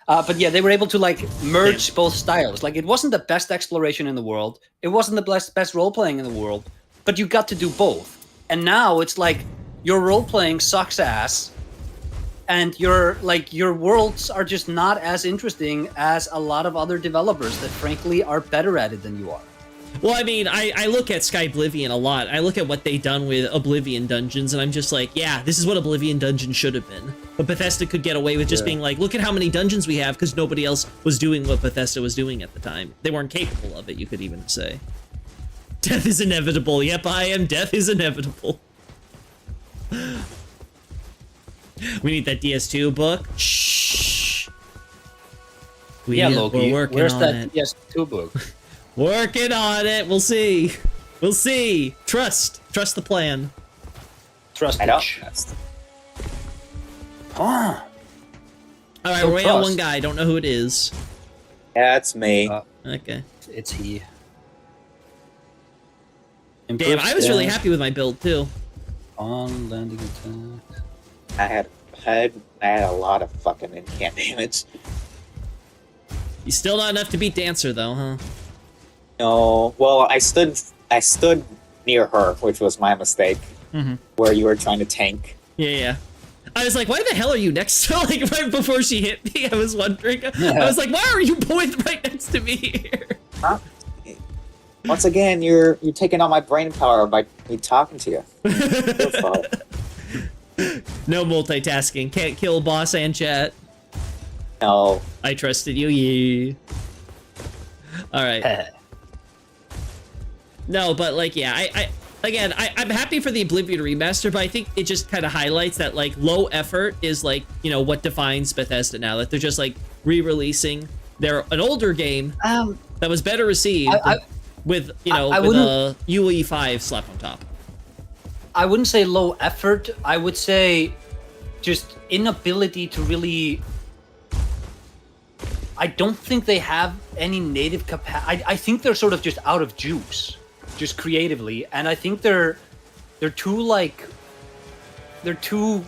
But yeah, they were able to like merge both styles. Like it wasn't the best exploration in the world, it wasn't the best role-playing in the world, but you got to do both. And now it's like your role-playing sucks ass, and your worlds are just not as interesting as a lot of other developers that frankly are better at it than you are. Well, I mean, I look at Skyblivion a lot. I look at what they've done with Oblivion dungeons, and I'm just like, yeah, this is what Oblivion dungeon should have been. But Bethesda could get away with just being like, look at how many dungeons we have, because nobody else was doing what Bethesda was doing at the time. They weren't capable of it, you could even say. Death is inevitable. Yep, I am. Death is inevitable. We need that DS2 book. Shh. Loki. We're working Where's on that it. PS2 book? Working on it. We'll see. We'll see. Trust the plan. Trust I don't it. trust. Ah. All right, So we're waiting on trust. one guy. Don't know who it is. Yeah, it's me. Okay. It's he. Damn, Improve I was really stats happy with my build too. on landing attack. I had a lot of fucking incant damage. He's still not enough to beat Dancer though, huh? No, well, I stood near her, which was my mistake. Where you were trying to tank. Yeah. I was like, why the hell are you next to like right before she hit me? I was wondering. I was like, why are you both right next to me here? Huh? Once again, you're taking all my brain power by me talking to you. Your fault. No multitasking. Can't kill boss and chat. No. I trusted you. Yeah. All right. No, but like, yeah, I'm happy for the Oblivion remaster, but I think it just kind of highlights that like low effort is like, you know, what defines Bethesda now. That they're just like re-releasing an older game that was better received with, you know, with a UE5 slapped on top. I wouldn't say low effort. I would say just inability to really. I don't think they have any native capacity. I think they're sort of just out of juice, just creatively, and I think they're too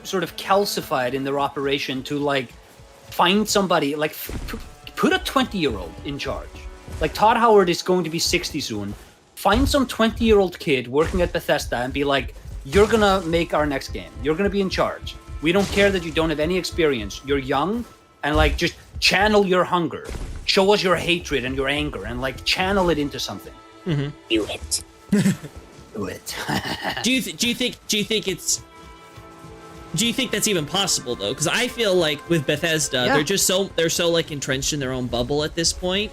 sort of calcified in their operation to like find somebody like put a 20-year-old in charge. Like Todd Howard is going to be 60 soon. Find some 20-year-old kid working at Bethesda and be like, you're gonna make our next game. You're gonna be in charge. We don't care that you don't have any experience. You're young, and like just channel your hunger. Show us your hatred and your anger, and like channel it into something. Do it. Do it. Do you think that's even possible though? Because I feel like with Bethesda, they're so like entrenched in their own bubble at this point.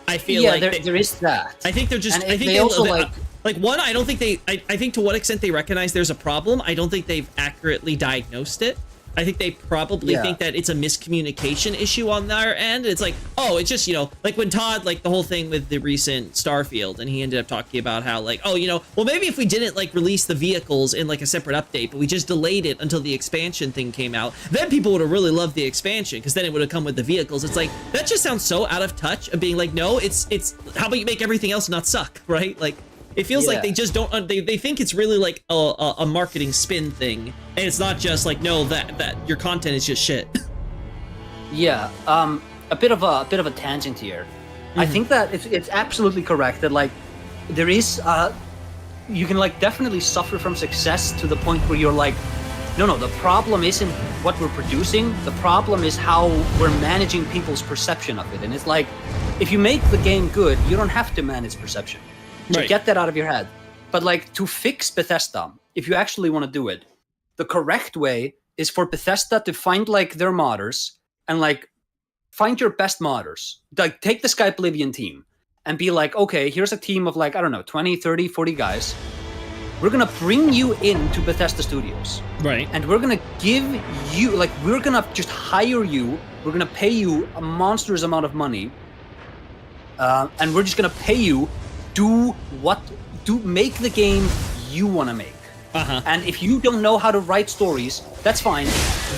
I feel like there is that. I think they're just. And I think they also like one. I don't think they. I think to what extent they recognize there's a problem. I don't think they've accurately diagnosed it. I think they probably think that it's a miscommunication issue on their end. It's like, oh, it's just, you know, like when Todd, like the whole thing with the recent Starfield, and he ended up talking about how like, oh, you know, well, maybe if we didn't like release the vehicles in like a separate update, but we just delayed it until the expansion thing came out, then people would have really loved the expansion because then it would have come with the vehicles. It's like, that just sounds so out of touch of being like, no, it's how about you make everything else not suck, right? Like, it feels like they just don't. They think it's really like a marketing spin thing, and it's not just like, no, that your content is just shit. Yeah, a bit of a tangent here. I think that it's absolutely correct that like there is you can like definitely suffer from success to the point where you're like, no, the problem isn't what we're producing. The problem is how we're managing people's perception of it. And it's like, if you make the game good, you don't have to manage perception. So get that out of your head. But like to fix Bethesda, if you actually want to do it, the correct way is for Bethesda to find like their modders and like find your best modders. Like take the Skyblivion team and be like, okay, here's a team of like, I don't know, 20, 30, 40 guys. We're going to bring you into Bethesda Studios. Right. And we're going to give you, like, we're going to just hire you. We're going to pay you a monstrous amount of money. And we're just going to pay you make the game you want to make. And if you don't know how to write stories, that's fine.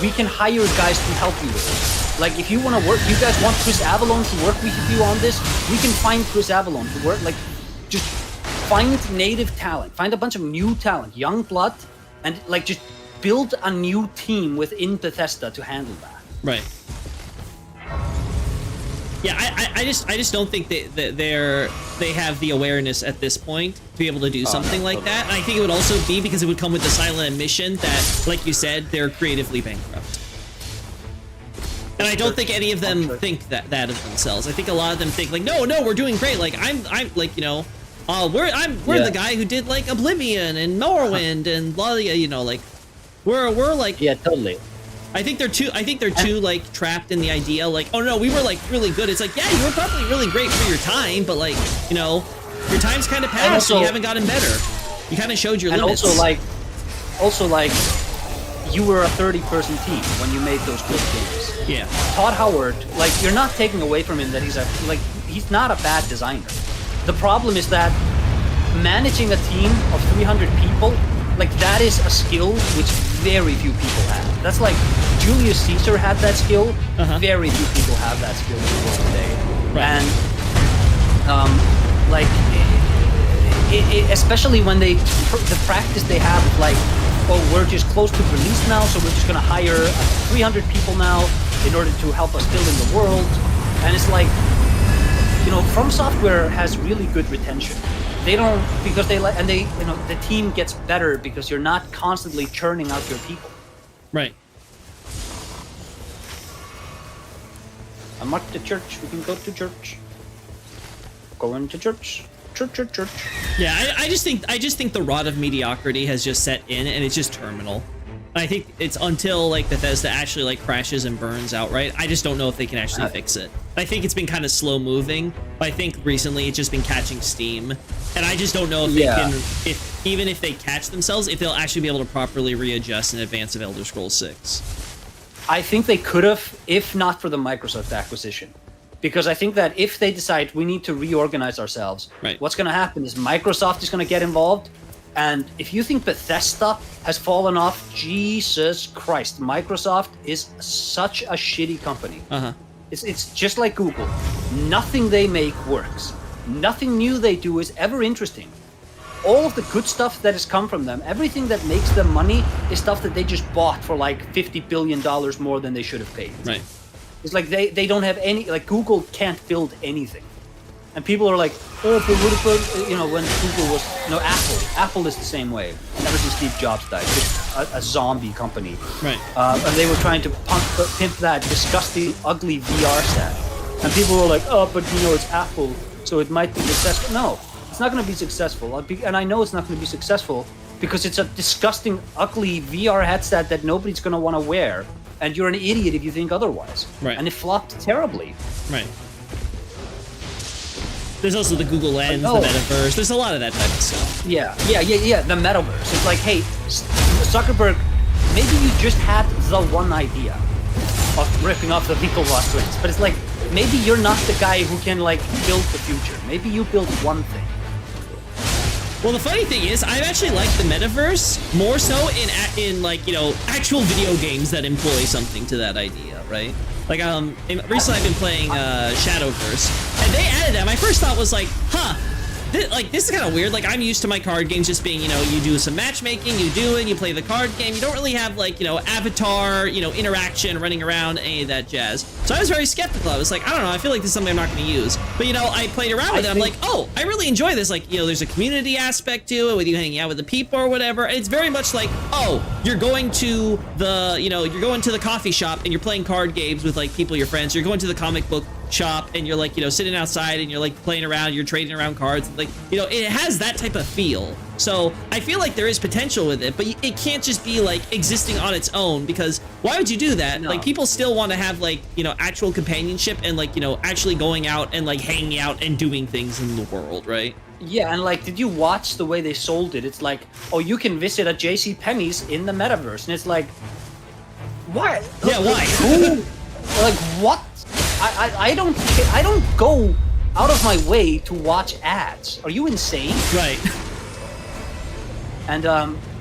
We can hire guys to help you with it. Like, if you want to work, you guys want Chris Avalon to work with you on this, we can find Chris Avalon to work. Like, just find native talent, find a bunch of new talent, young blood, and like just build a new team within Bethesda to handle that. Right. Yeah, I just don't think they have the awareness at this point to be able to do something like that. And I think it would also be because it would come with the silent admission that, like you said, they're creatively bankrupt. And I don't think any of them think that of themselves. I think a lot of them think like, no, we're doing great. Like I'm like, you know, we're the guy who did like Oblivion and Morrowind and you know, like we're like Yeah, totally. I think they're too like trapped in the idea like, oh no, we were like really good. It's like, yeah, you were probably really great for your time, but like, you know, your time's kind of passed, also, so you haven't gotten better. You kind of showed your limits. Also like you were a 30-person team when you made those good games. Yeah. Todd Howard, like, you're not taking away from him that he's not a bad designer. The problem is that managing a team of 300 people, like, that is a skill which very few people have. That's like Julius Caesar had that skill. Very few people have that skill in the world today. Right. And like, especially when the practice they have of like, oh, we're just close to release now, so we're just gonna hire 300 people now in order to help us build in the world. And it's like, you know, From Software has really good retention. They don't, because they like, and they, you know, the team gets better because you're not constantly churning out your people. Right. I marked the church. We can go to church. Going to church. Church. Yeah, I just think the rot of mediocrity has just set in, and it's just terminal. I think it's until like Bethesda actually like crashes and burns outright. I just don't know if they can actually fix it. I think it's been kind of slow moving, but I think recently it's just been catching steam, and I just don't know if they can, even if they catch themselves, if they'll actually be able to properly readjust in advance of Elder Scrolls 6. I think they could have, if not for the Microsoft acquisition. Because I think that if they decide we need to reorganize ourselves, what's going to happen is Microsoft is going to get involved. And if you think Bethesda has fallen off, Jesus Christ, Microsoft is such a shitty company. It's just like Google. Nothing they make works. Nothing new they do is ever interesting. All of the good stuff that has come from them, everything that makes them money, is stuff that they just bought for like $50 billion more than they should have paid. Right. It's like they don't have any, like Google can't build anything. And people are like, oh, but what about, you know, when Google was, no, Apple is the same way. Ever since Steve Jobs died, just a zombie company. Right. And they were trying to pimp that disgusting, ugly VR set. And people were like, oh, but you know, it's Apple, so it might be successful. No, it's not going to be successful. And I know it's not going to be successful because it's a disgusting, ugly VR headset that nobody's going to want to wear. And you're an idiot if you think otherwise. Right. And it flopped terribly. Right. There's also the Google Lens, the metaverse. There's a lot of that type of stuff. Yeah. The metaverse. It's like, hey, Zuckerberg, maybe you just had the one idea of ripping off the Winklevoss twins, but it's like, maybe you're not the guy who can like build the future. Maybe you build one thing. Well, the funny thing is, I've actually liked the metaverse more so in like, you know, actual video games that employ something to that idea, right? Like, recently I've been playing Shadowverse, and they added that. My first thought was like, this is kind of weird. Like, I'm used to my card games just being, you know, you do some matchmaking, you play the card game. You don't really have, like, you know, avatar, you know, interaction, running around, any of that jazz. So I was very skeptical. I was like, I don't know, I feel like this is something I'm not going to use. But, you know, I played around with it. I'm like, oh, I really enjoy this. Like, you know, there's a community aspect to it with you hanging out with the people or whatever. And it's very much like, oh, you're going to the coffee shop and you're playing card games with, like, people, your friends. You're going to the comic book shop and you're like, you know, sitting outside and you're like playing around, you're trading around cards, like, you know, it has that type of feel. So I feel like there is potential with it, but it can't just be like existing on its own, because why would you do that? No. Like, people still want to have, like, you know, actual companionship and, like, you know, actually going out and like hanging out and doing things in the world, right? Yeah, and like, did you watch the way they sold it? It's like, oh, you can visit a JCPenney's in the metaverse, and it's like, why? Yeah, why? Who? Like, what? I don't go out of my way to watch ads. Are you insane? Right. And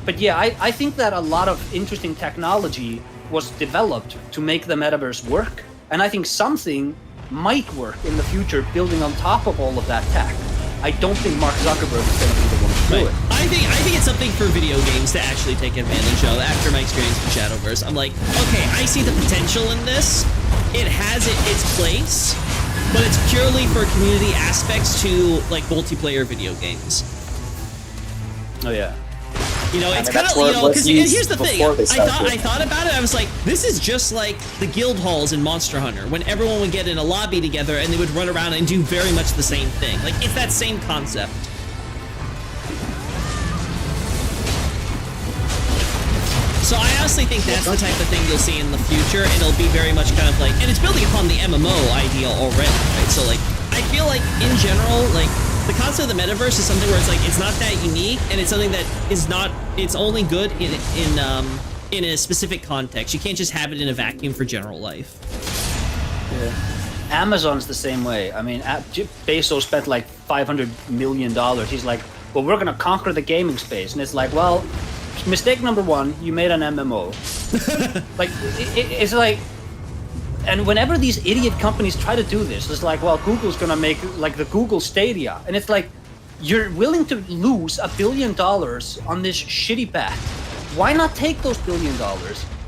but yeah, I think that a lot of interesting technology was developed to make the metaverse work, and I think something might work in the future building on top of all of that tech. I don't think Mark Zuckerberg is going to be the one to do it. I think it's something for video games to actually take advantage of. After my experience with Shadowverse, I'm like, okay, I see the potential in this. It has its place, but it's purely for community aspects to, like, multiplayer video games. Oh yeah. You know, it's kind of, you know, because here's the thing. I thought about it. I was like, this is just like the guild halls in Monster Hunter, when everyone would get in a lobby together and they would run around and do very much the same thing. Like, it's that same concept. honestly think that's the type of thing you'll see in the future, and it'll be very much kind of like, and it's building upon the MMO ideal already, right? So like, I feel like in general, like the concept of the metaverse is something where it's like it's not that unique, and it's something that is not. It's only good in a specific context. You can't just have it in a vacuum for general life. Yeah. Amazon's the same way. I mean, Jeff Bezos spent like $500 million. He's like, well, we're gonna conquer the gaming space, and it's like, well, mistake number one, you made an MMO. Like, it's like, and whenever these idiot companies try to do this, it's like, well, Google's gonna make like the Google Stadia, and it's like, you're willing to lose $1 billion on this shitty path. Why not take those $1 billion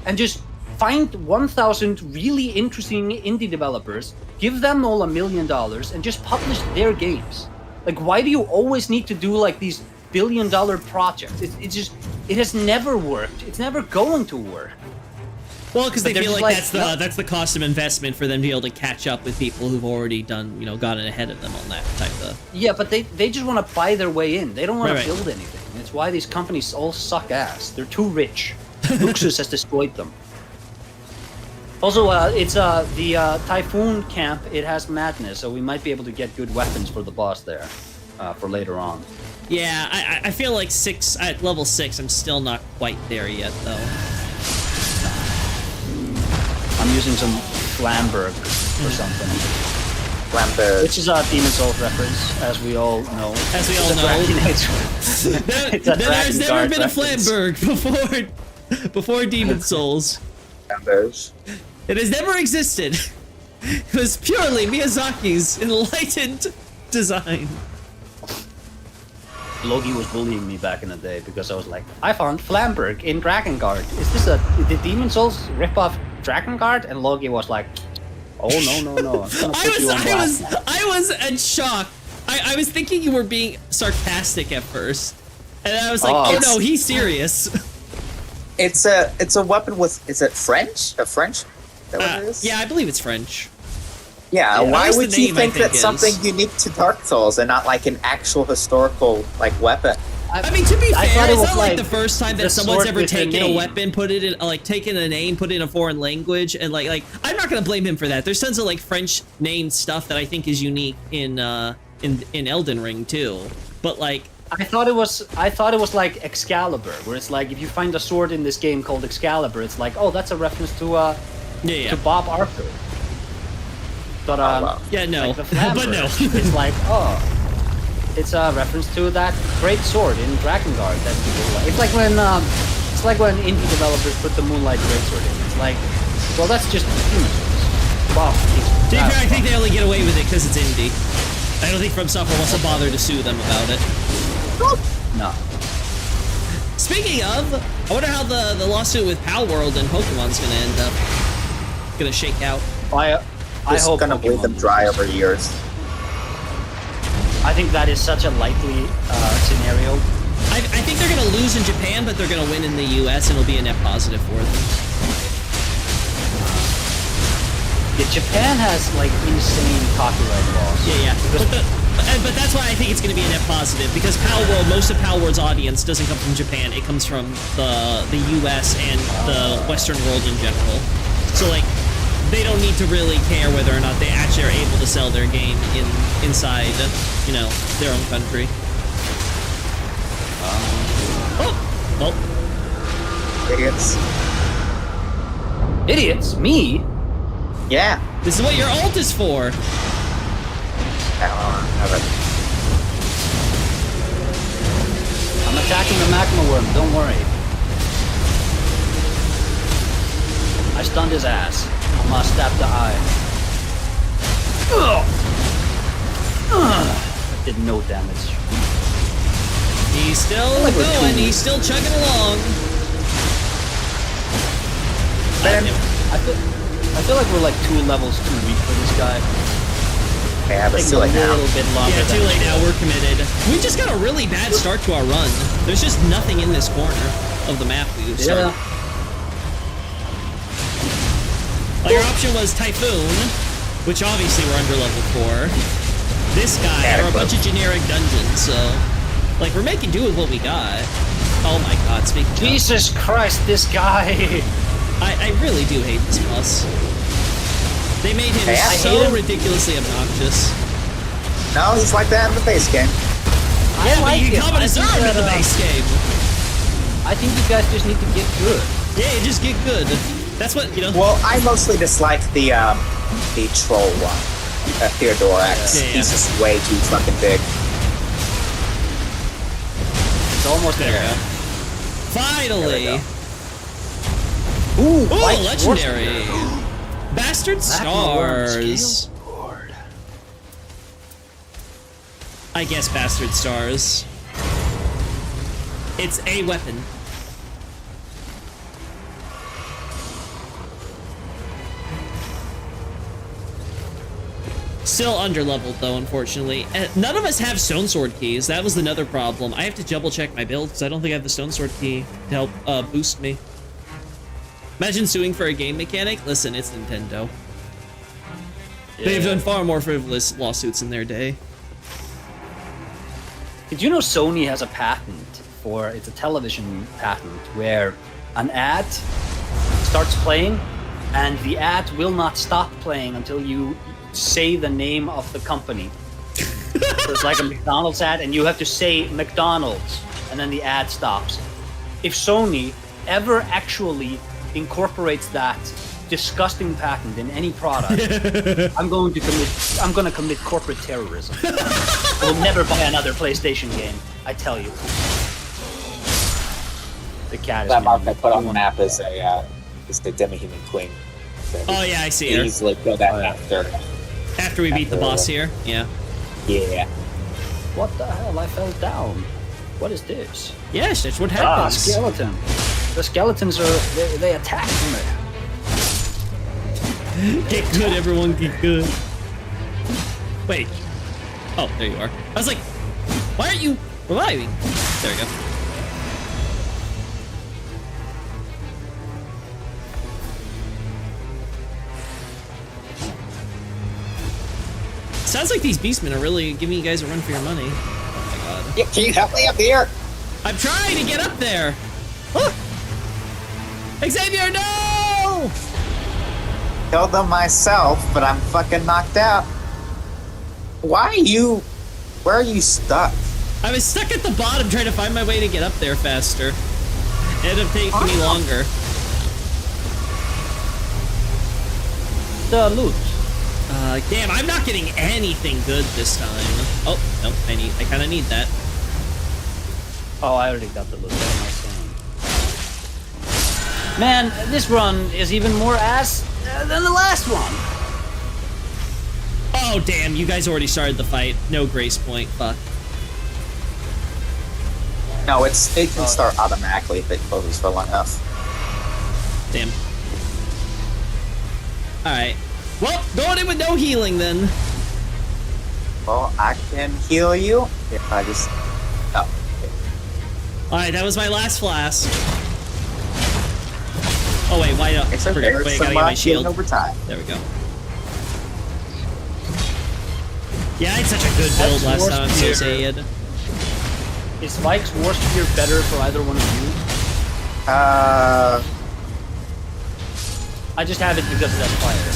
and just find 1,000 really interesting indie developers, give them all $1 million, and just publish their games? Like, why do you always need to do like these $1 billion projects? It has never worked. It's never going to work. Well, because they feel like that's no. the cost of investment for them to be able to catch up with people who've already done, gotten ahead of them on that type of. Yeah, but they just want to buy their way in. They don't want Right, to build anything. It's why these companies all suck ass. They're too rich. Luxus has destroyed them. Also, it's the Typhoon camp. It has madness, so we might be able to get good weapons for the boss there, for later on. Yeah, I feel like at level 6, I'm still not quite there yet, though. I'm using some Flamberg or something. Flamberg. Which is a Demon Souls reference, as we all know. As we all know. There's never been a Flamberg before Demon Souls. Flamberg. It has never existed. It was purely Miyazaki's enlightened design. Logi was bullying me back in the day because I was like, I found Flamberg in Drakengard. Is this the Demon Souls rip-off Drakengard? And Logi was like, oh no. I'm gonna put you on blast now. I was in shock. I was thinking you were being sarcastic at first. And I was like, oh no, he's serious. It's a weapon with, is it French? A French? Is that what it is? Yeah, I believe it's French. Yeah, Yeah, why that's would the you name, think I think, that's something unique to Dark Souls and not like an actual historical like weapon? I mean, to be I fair, thought it it's was not like like the first time that the someone's sword ever with a taken a name. weapon, put it in, like, taken a name, put it in a foreign language, and like, I'm not gonna blame him for that. There's tons of like French named stuff that I think is unique in Elden Ring too. But like, I thought it was like Excalibur, where it's like if you find a sword in this game called Excalibur, it's like, oh, that's a reference to yeah. to Bob Arthur. But wow. Yeah, no. like the Flamberg, But no. it's like, oh, it's a reference to that great sword in Drakengard that people like. It's like when indie developers put the Moonlight Greatsword in. It's like, well, that's just Demon Souls. Wow. To be fair, I think they only get away with it because it's indie. I don't think From Software wants to bother to sue them about it. No. Speaking of, I wonder how the lawsuit with Pal World and Pokemon's gonna end up. Gonna shake out. I Just hope gonna bleed Pokemon them dry loses. over years. I think that is such a likely scenario. I think they're gonna lose in Japan, but they're gonna win in the U.S. and it'll be a net positive for them. Yeah, Japan has like insane copyright laws. Yeah. Because But that's why I think it's going to be a net positive, because Pal World, most of Pal World's audience doesn't come from Japan. It comes from the U.S. and the Western world in general. So like, they don't need to really care whether or not they actually are able to sell their game inside, their own country. Well. Idiots. idiots, me. Yeah. This is what your ult is for. I'm attacking the magma worm. Don't worry. I stunned his ass. I'm gonna stab the eye. That did no damage. He's still like we're going. too- He's still chugging along. I feel like we're like 2 levels too weak for this guy. Yeah, but Taking still a like now. little bit longer. Yeah, too than late now. We're committed. We just got a really bad start to our run. There's just nothing in this corner of the map we started. Yeah. Well, your option was Typhoon, which obviously we're under level 4. This guy, or a bunch of generic dungeons, so... Like, we're making do with what we got. Oh my god, speaking of, Jesus Christ, this guy! I really do hate this boss. They made him Hey, I so hate him. ridiculously obnoxious. No, he's like that in the base game. Yeah, but like you him. come and I think serve in the that, base game. I think you guys just need to get good. Yeah, you just get good. That's what, you know. Well, I mostly dislike the troll one, Theodore X. Yeah, yeah. He's just way too fucking big. It's almost There there. we go. Finally! There Ooh, White legendary! Bastard Worm stars! I guess bastard stars. It's a weapon. Still underleveled though, unfortunately. None of us have stone sword keys. That was another problem. I have to double check my build because I don't think I have the stone sword key to help boost me. Imagine suing for a game mechanic. Listen, it's Nintendo. They've done far more frivolous lawsuits in their day. Did you know Sony has a patent for, it's a television patent, where an ad starts playing and the ad will not stop playing until you say the name of the company. So it's like a McDonald's ad and you have to say McDonald's and then the ad stops. If Sony ever actually incorporates that disgusting patent in any product, I'm going to commit corporate terrorism. I will never buy another PlayStation game, I tell you. The cat is That mark I gonna put on be the map is the demi-human queen. So Oh yeah, I see her. easily kill that Oh, yeah. After we beat the boss here. Yeah. Yeah. What the hell? I fell down. What is this? Yes, that's what Ah, happens. skeleton. The skeletons they attack me. Get good, everyone, get good. Wait. Oh, there you are. I was like, why aren't you reviving? There we go. Sounds like these beastmen are really giving you guys a run for your money. Oh my god. Yeah, can you help me up here? I'm trying to get up there! Ah! Xavier, no! Killed them myself, but I'm fucking knocked out. Why where are you stuck? I was stuck at the bottom trying to find my way to get up there faster. It ended up taking me longer. The loot. Damn, I'm not getting anything good this time. Oh, no, I kind of need that. Oh, I already got the loot. Man, this run is even more ass than the last one. Oh, damn, you guys already started the fight. No grace point, fuck. No, it can start automatically if it closes for long enough. Damn. Alright. Well, going in with no healing then. Well, I can heal you if I just. Oh. Alright, that was my last flask. Oh, wait, why not? It's okay. Wait, I gotta get my shield. Over time. There we go. Yeah, I had such a good build last time, I'm so sad. Is Spike's War Spear better for either one of you? I just have it because of that fire.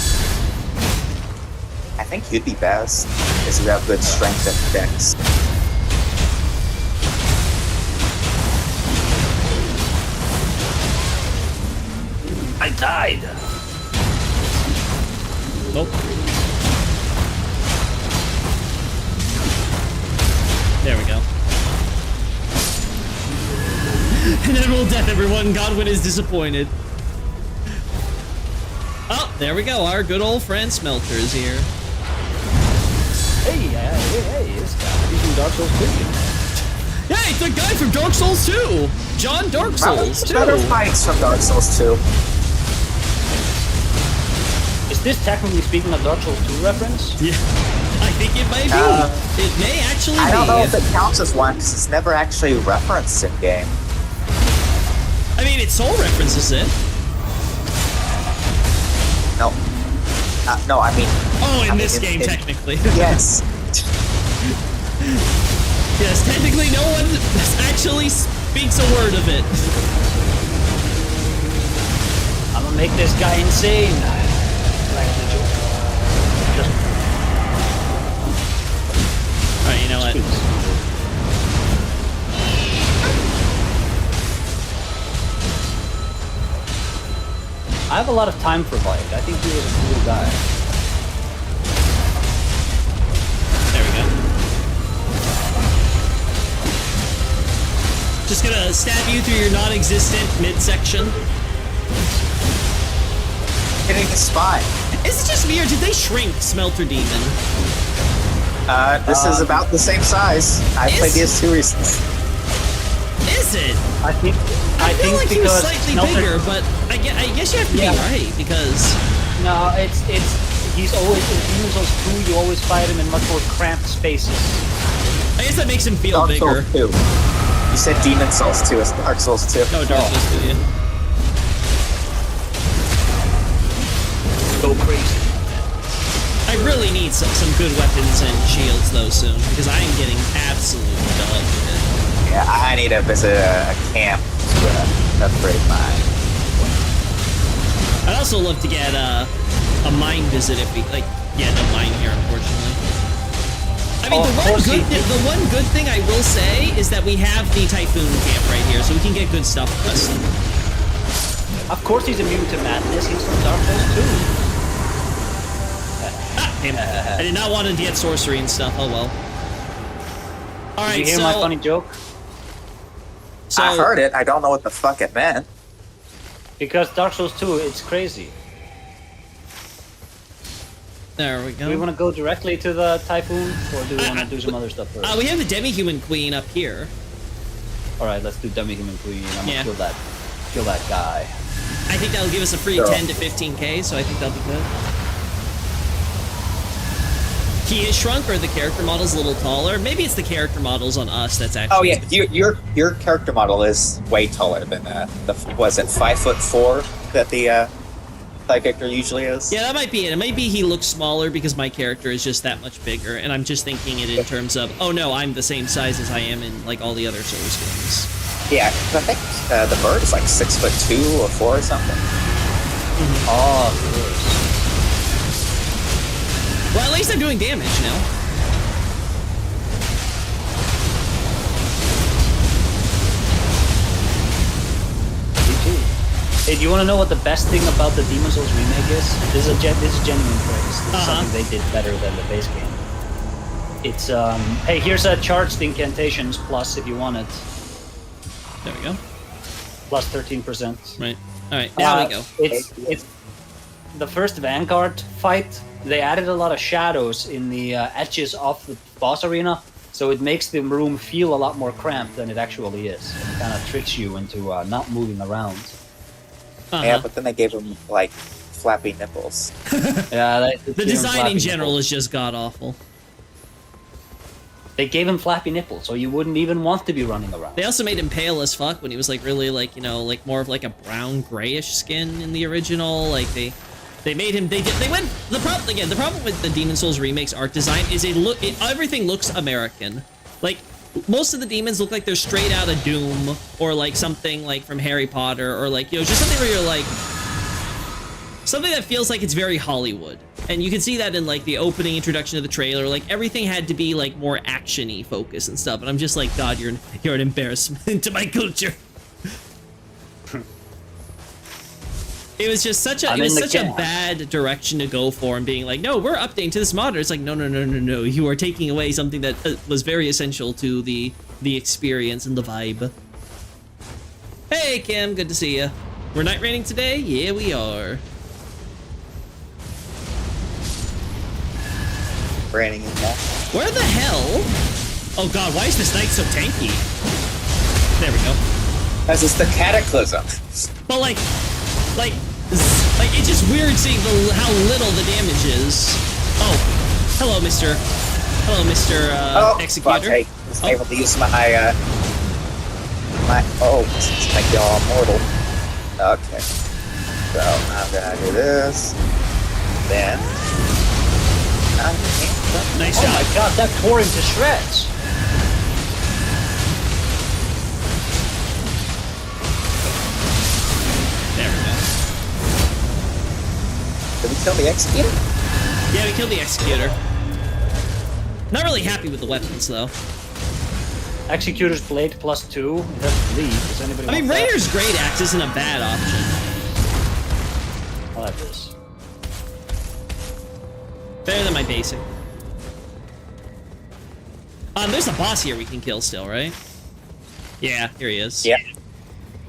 I think you'd be best because you have good strength and dex. I died. Nope. There we go. Inevitable death, everyone. Godwin is disappointed. Oh, there we go. Our good old friend Smelter is here. Hey, this guy. He's from Dark Souls 2. Hey, it's the guy from Dark Souls 2! John Dark Souls 2! Better fights from Dark Souls 2. Is this technically speaking a Dark Souls 2 reference? Yeah, I think it may be. It may actually I don't be. know if it counts as one because it's never actually referenced in game. I mean, it soul references it. No. No, I mean. Oh, in I this mean, game, technically. Yes. Yes, technically no one actually speaks a word of it. I'm gonna make this guy insane. Like the Joker. Alright, you know what? I have a lot of time for Bike. I think he was a cool guy. There we go. Just gonna stab you through your non-existent midsection. Hitting his spine. Is it just me or did they shrink Smelter Demon? This is about the same size. I played DS2 recently. Is it? I think feel like he was because slightly Smelter- bigger, but I guess you have to be right because No, he's always in Demon Souls 2. You always fight him in much more cramped spaces. I guess that makes him feel Dark bigger. Souls 2. You said Demon Souls 2. It's Dark Souls 2. Oh, Dark Souls 2, yeah. Go crazy. I really need some good weapons and shields though soon because I am getting absolutely dog shit. Yeah, I need to visit a camp to upgrade mine. I'd also love to get a mine visit if we no mine here unfortunately. I mean, the one good thing I will say is that we have the Typhoon camp right here, so we can get good stuff for us. Of course he's immune to madness. He's from Dark Souls 2. Damn it. I did not want to get sorcery and stuff. Oh well. All right, Did you hear my funny joke? So, I heard it. I don't know what the fuck it meant. Because Dark Souls 2, it's crazy. There we go. Do we want to go directly to the Typhoon, or do we want to do some other stuff first? We have the Demi-Human Queen up here. Alright, let's do Demi-Human Queen. I'm gonna kill that guy. I think that'll give us a free 10 to 15k, so I think that'll be good. He is shrunk, or the character model's a little taller. Maybe it's the character models on us that's actually... Oh yeah, your character model is way taller than was it 5'4" that the character usually is? Yeah, that might be it. It might be he looks smaller because my character is just that much bigger, and I'm just thinking it in terms of, oh no, I'm the same size as I am in like all the other Souls games. Yeah, 'cause I think the bird is like 6'2" or 4 or something. Oh, of course. Well, at least I'm doing damage now. Me too. Hey, do you want to know what the best thing about the Demon Souls remake is? This is genuine praise. This is something they did better than the base game. It's hey, here's a charged incantations plus if you want it. There we go. Plus 13%. Right. All right. Now we go. It's the first Vanguard fight. They added a lot of shadows in the edges of the boss arena, so it makes the room feel a lot more cramped than it actually is. It kind of tricks you into not moving around. Yeah, but then they gave him like flappy nipples. Yeah, the design in general is just god awful. They gave him flappy nipples, so you wouldn't even want to be running around. They also made him pale as fuck when he was like really like, you know, like more of like a brown grayish skin in the original. Like they made him. They went. The problem with the Demon Souls remakes art design is everything looks American. Like most of the demons look like they're straight out of Doom or like something like from Harry Potter or like, you know, just something where you're like something that feels like it's very Hollywood. And you can see that in like the opening introduction of the trailer. Like everything had to be like more action-y focus and stuff. And I'm just like, God, you're an embarrassment to my culture. It was just such a bad direction to go for, and being like, no, we're updating to this modder. It's like, no, you are taking away something that was very essential to the experience and the vibe. Hey, Kim, good to see you. We're night raiding today? Yeah, we are. Raining in that. Where the hell? Oh God, why is this knight so tanky? There we go. Because it's the Cataclysm. But like it's just weird seeing how little the damage is. Oh, hello, Mr. Executor. Fuck, I was able to use my make y'all immortal. Okay. So I'm gonna do this. Then Nice Oh job. my god, that tore him to shreds. Did we kill the executor? Yeah, we killed the executor. Not really happy with the weapons though. Executor's blade +2. It doesn't bleed. Does anybody I mean, want that? Raider's Great Axe isn't a bad option. I like this. Better than my basic. There's a boss here we can kill still, right? Yeah, here he is. Yeah.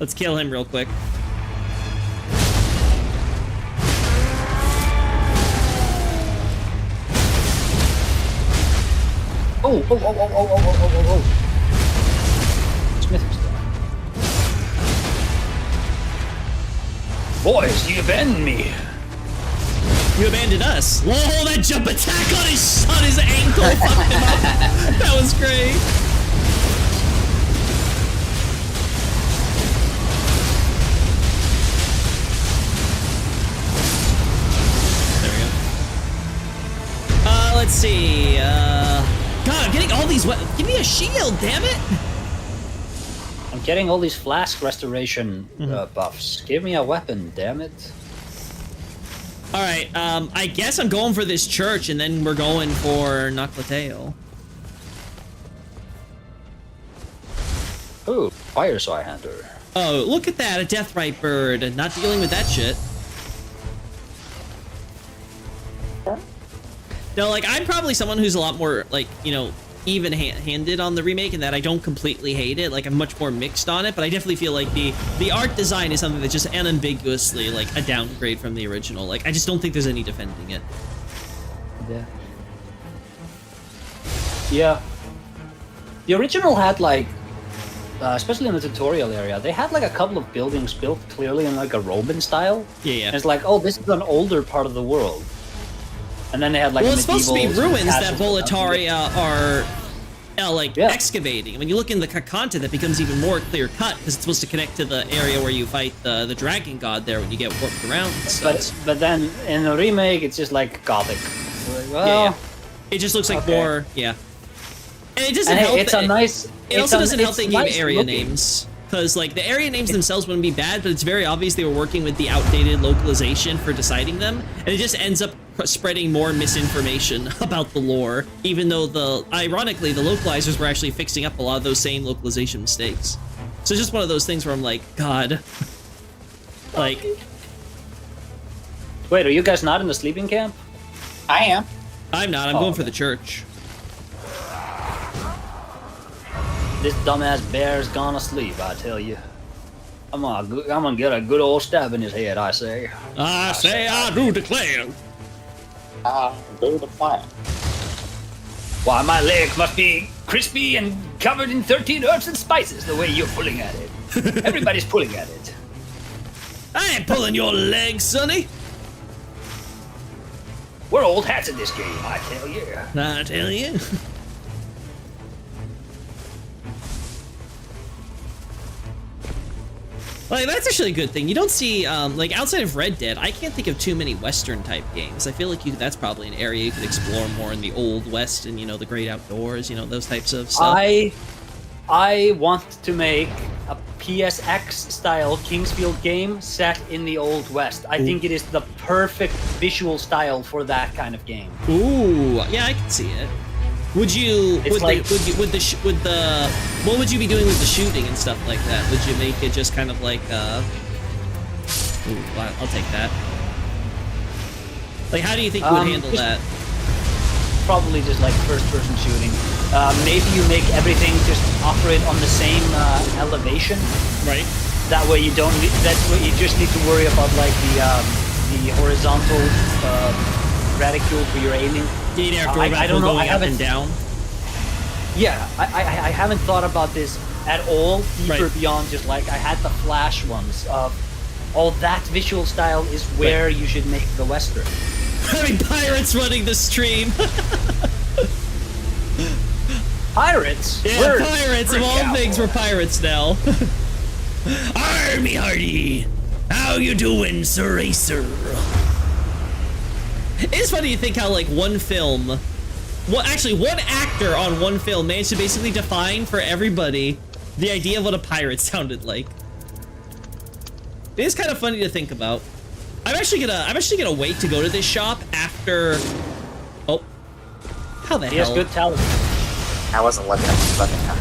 Let's kill him real quick. Oh! Smithing stuff. Boys, you abandoned me. You abandoned us. Whoa, that jump attack on his ankle fucked him up. That was great. There we go. Let's see. God, I'm getting all these weapons. Give me a shield, damn it. I'm getting all these flask restoration buffs. Give me a weapon, damn it. All right, I guess I'm going for this church, and then we're going for Naklateo. Ooh, fire Swihunter. Oh, look at that, a Deathrite bird. Not dealing with that shit. No, like, I'm probably someone who's a lot more, like, you know, even-handed on the remake, and that I don't completely hate it. Like, I'm much more mixed on it, but I definitely feel like the art design is something that's just unambiguously, like, a downgrade from the original. Like, I just don't think there's any defending it. Yeah. Yeah. The original had, like, especially in the tutorial area, they had, like, a couple of buildings built clearly in, like, a Roman style. Yeah. And it's like, oh, this is an older part of the world. And then they had, like, Well, it's supposed to be medieval ruins that castles. Volataria are, excavating. When you look in the content, that becomes even more clear-cut, because it's supposed to connect to the area where you fight the dragon god there when you get warped around and stuff. But then, in the remake, it's just, like, Gothic. Like, well, Yeah. It just looks like okay. more, yeah. And it doesn't And help. it's a nice... It also doesn't help they gave nice area looking. names. Because, like, the area names themselves wouldn't be bad, but it's very obvious they were working with the outdated localization for deciding them. And it just ends up spreading more misinformation about the lore, even though ironically, the localizers were actually fixing up a lot of those same localization mistakes. So it's just one of those things where I'm like, God. Like... Wait, are you guys not in the sleeping camp? I am. I'm not, I'm going for the church. This dumbass bear's gonna sleep, I tell you. I'm gonna get a good old stab in his head, I say. I say I do declare. Go to the plan. Why, my leg must be crispy and covered in 13 herbs and spices the way you're pulling at it. Everybody's pulling at it. I ain't pulling your leg, sonny. We're old hats in this game, I tell you. I tell you. Like, that's actually a good thing. You don't see, like, outside of Red Dead, I can't think of too many Western-type games. I feel like that's probably an area you could explore more in the Old West and, you know, the great outdoors, you know, those types of stuff. I want to make a PSX-style Kingsfield game set in the Old West. I think it is the perfect visual style for that kind of game. Ooh, yeah, I can see it. What would you be doing with the shooting and stuff like that? Would you make it just kind of like, ooh, I'll take that. Like, how do you think you would handle that? Probably just like first-person shooting. Maybe you make everything just operate on the same elevation. Right. That way you don't. That's what you just need to worry about, like the horizontal reticule for your aiming. I don't know. I haven't down. Yeah, I haven't thought about this at all deeper Right. beyond just like I had the flash ones of all that visual style is where you should make the Western. I mean, pirates running the stream. Pirates? Yeah, We're pirates of all cowboys. things, we're pirates now. Army Hardy, how you doing, Sir Racer? It's funny to think how, like, one film, one actor on one film managed to basically define for everybody the idea of what a pirate sounded like. It is kind of funny to think about. I'm actually gonna wait to go to this shop after. Oh, how the He hell? has good talent. I wasn't looking at the fucking time.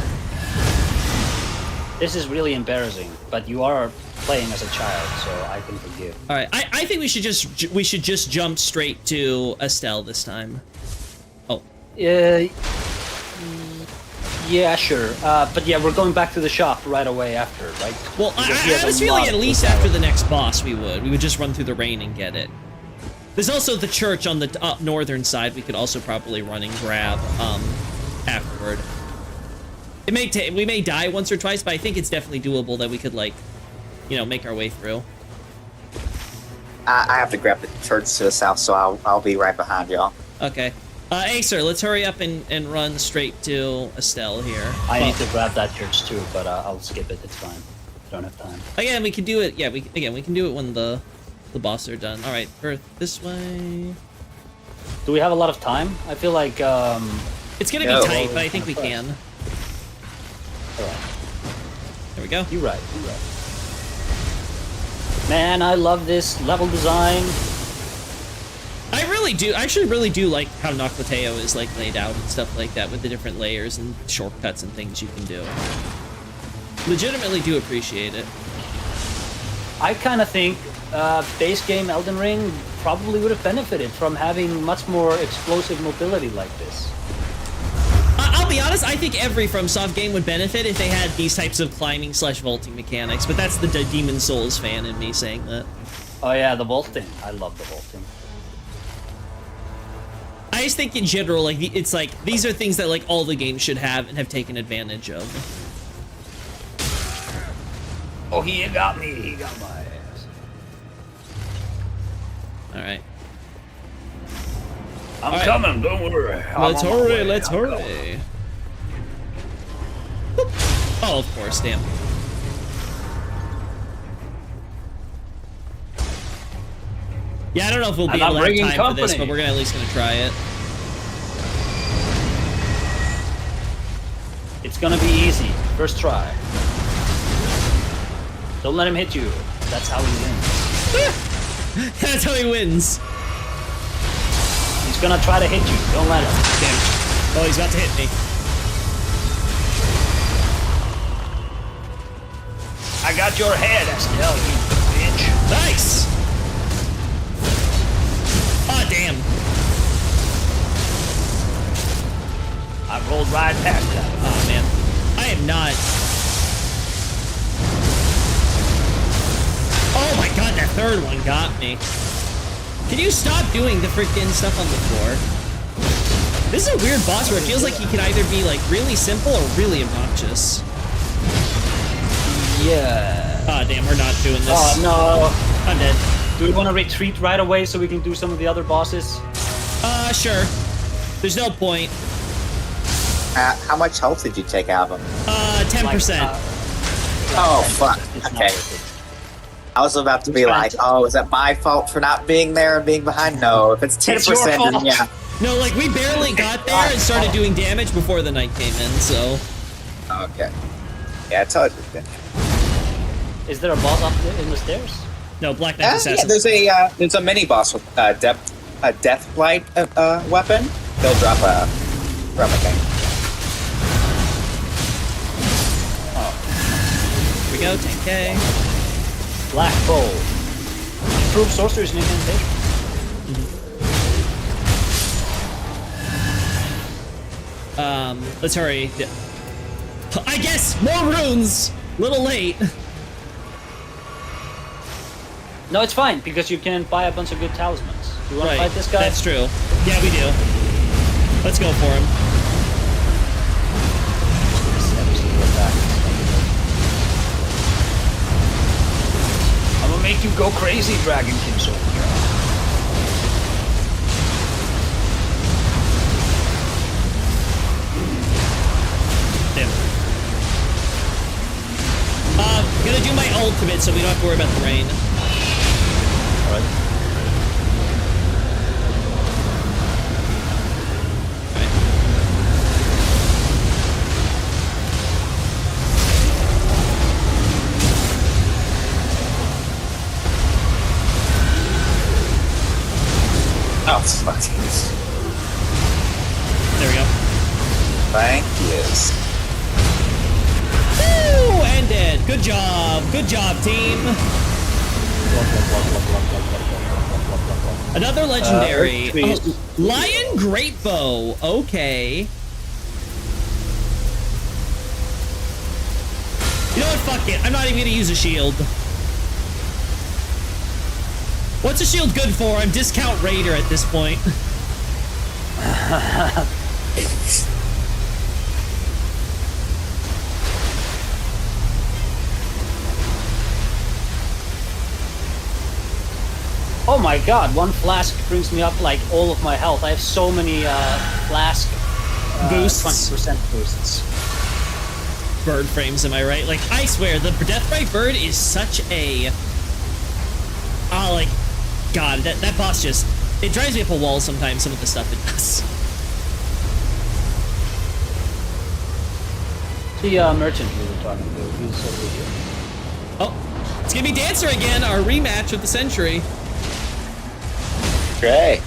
This is really embarrassing, but you are playing as a child, so I can forgive. All right, I think we should just jump straight to Estelle this time. Oh, Yeah, sure. But yeah, we're going back to the shop right away after, right? well, Because he I has a was feeling lot at of least good after the talent. next boss we would just run through the rain and get it. There's also the church on the northern side we could also probably run and grab afterward. We may die once or twice, but I think it's definitely doable that we could, like, you know, make our way through. I have to grab the church to the south, so I'll be right behind y'all. Okay. Acer, let's hurry up and run straight to Estelle here. I need to grab that church too, but I'll skip it. It's fine. I don't have time. Again, we can do it. Yeah, we can do it when the boss are done. All right, Earth this way. Do we have a lot of time? I feel like It's gonna No. be tight, but I think we can. all right. There we go. You're right. Man, I love this level design. I really do. I actually really do like how Noclateo is like laid out and stuff like that with the different layers and shortcuts and things you can do. Legitimately do appreciate it. I kind of think base game Elden Ring probably would have benefited from having much more explosive mobility like this. I'll be honest. I think every FromSoft game would benefit if they had these types of climbing / vaulting mechanics. But that's the Demon Souls fan in me saying that. Oh yeah, the vaulting. I love the vaulting. I just think in general, like, it's like, these are things that, like, all the games should have and have taken advantage of. Oh, he got me. He got my ass. Alright. I'm right. coming. Don't worry. Let's hurry, let's hurry. Whoop. Oh, of course, damn. Yeah, I don't know if we'll be And able I'm to have bringing time for this, company. but we're at least gonna try it. It's gonna be easy. First try. Don't let him hit you. That's how he wins. That's how he wins. He's gonna try to hit you. Don't let him. Damn. Oh, he's about to hit me. I got your head, Estelle, you bitch. Nice! Oh, damn. I rolled right past that. Oh, man. I am not. Oh my god, that third one got me. Can you stop doing the freaking stuff on the floor? This is a weird boss where it feels like he can either be, like, really simple or really obnoxious. Yeah. Ah, damn, we're not doing this. Oh no. I'm dead. Do we want to retreat right away so we can do some of the other bosses? Sure. There's no point. How much health did you take out of him? 10%. Oh, fuck. It's not Okay. worth it. I was about to be like, oh, is that my fault for not being there and being behind? No, if it's 10%, your then fault. yeah. No, like, we barely got there and started doing damage before the night came in, so... Okay. Yeah, I told you. Then. Is there a boss up there in the stairs? No, Black Knight Yeah, Assassin. there's a mini boss with a death blight weapon. They'll drop a thing. Here we go, 10k. Black Bow. Improve sorcerer's incantation. Let's hurry. I guess more runes. Little late. No, it's fine because you can buy a bunch of good talismans. Do you want to fight this guy? That's true. Yeah, we do. Let's go for him. I'm gonna make you go crazy, Dragon King Soldier. Damn. Gonna do my ultimate so we don't have to worry about the rain. Alright. Oh, fuck. There we go. Thank you. Woo! Ended. Good job. Good job, team. Another legendary. Oh, Lion Great Bow. Okay. You know what? Fuck it. I'm not even gonna use a shield. What's a shield good for? I'm discount raider at this point. Oh my god, one flask brings me up like all of my health. I have so many flask Boosts. 20% boosts. Bird frames, am I right? Like, I swear, the Deathbright Bird is such a... Oh, like, God, that boss just... It drives me up a wall sometimes, some of the stuff it does. The merchant we were talking to, he's over here. Oh, it's gonna be Dancer again, our rematch with the Century. Great.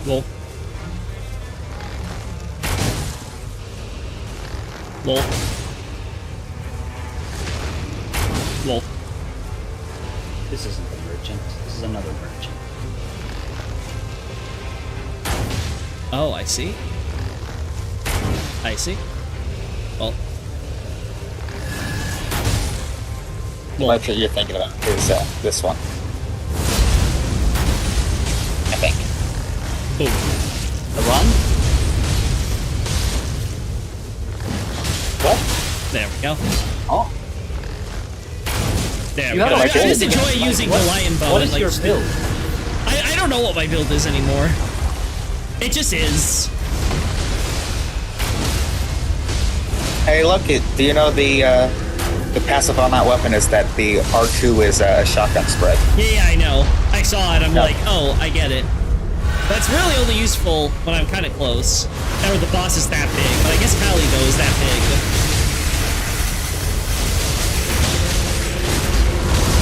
Lol. Lol. Lol. This isn't the merchant, this is another merchant. Oh, I see. I see. Well. What you're thinking about is this one. I think. Boom. The run? What? There we go. Oh. There You we go. have I a build just enjoy again. using Like, the Lion Bow. What and, is like, your build? I don't know what my build is anymore. It just is. Hey, look! Do you know the passive on that weapon is that the R2 is a shotgun spread? Yeah, I know. I saw it. I'm No. like, oh, I get it. That's really only useful when I'm kind of close. Or the boss is that big. But I guess Pally, though, is that big.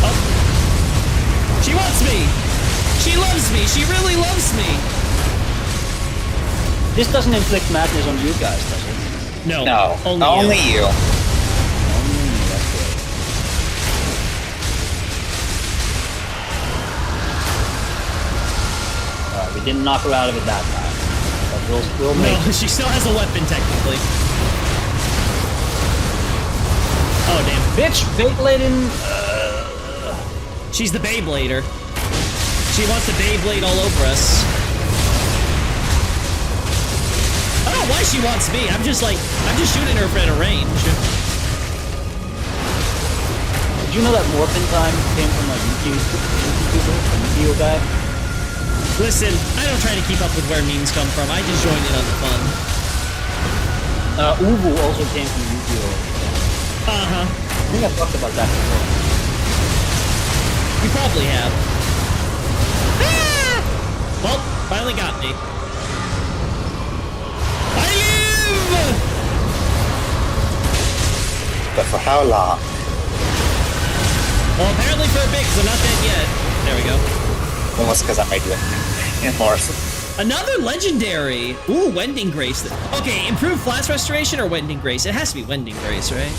Oh. She wants me. She loves me. She really loves me. This doesn't inflict madness on you guys, does it? No. No, Only you. you. Only me, that's great. We didn't knock her out of it that time. But we'll make No, she still has a weapon, technically. Oh, damn. Bitch, Beyblading. She's the Beyblader. She wants the Beyblade all over us. I don't know why she wants me. I'm just shooting her at a range. Did you know that Morphin Time came from a YouTuber, a video guy? Listen, I don't try to keep up with where memes come from. I just join in on the fun. Uvu also came from Yu-Gi-Oh! Uh-huh. I think I've talked about that before. You probably have. Ah! Well, finally got me. I live! But for how long? Well, apparently for a bit, because I'm not dead yet. There we go. Almost because I made you immortal. Another legendary. Ooh, Wending Grace. Okay, improved flash restoration or Wending Grace? It has to be Wending Grace, right?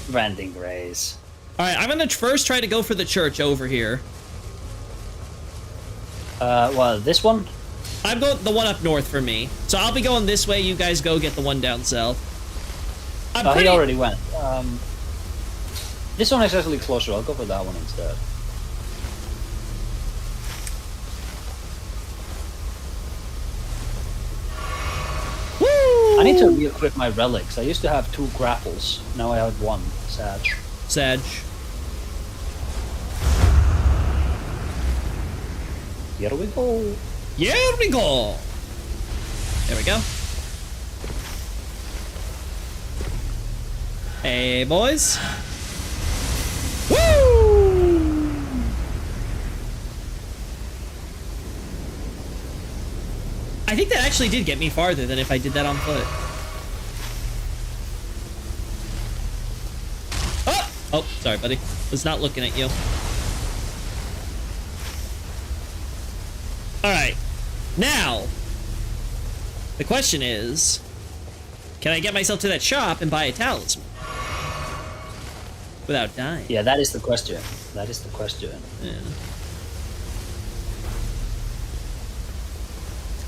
Branding Grace. Alright, I'm gonna first try to go for the church over here. Well, this one? I'm going the one up north for me. So I'll be going this way, you guys go get the one down south. He already went. This one is actually closer. I'll go for that one instead. Woo! I need to re-equip my relics. I used to have 2 grapples. Now I have 1. Sad. Sag. Here we go. Here we go. There we go. Hey, boys. Woo! I think that actually did get me farther than if I did that on foot. Oh! Oh, sorry, buddy. Was not looking at you. Alright. Now, the question is, can I get myself to that shop and buy a talisman? Without dying. Yeah, that is the question. That is the question. Yeah.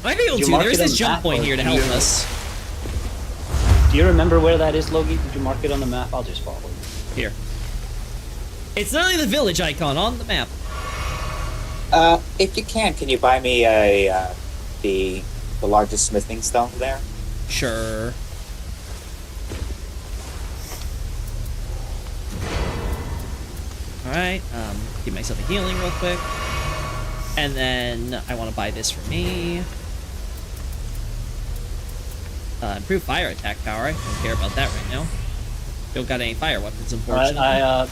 I feel Did you too. mark There's it on this the jump map, point or here to do help you- us. Do you remember where that is, Logi? Did you mark it on the map? I'll just follow you. Here. It's literally the village icon on the map. If you can you buy me the largest smithing stone there? Sure. Alright, give myself a healing real quick. And then I want to buy this for me. Improve fire attack power. I don't care about that right now. Don't got any fire weapons, Alright, unfortunately.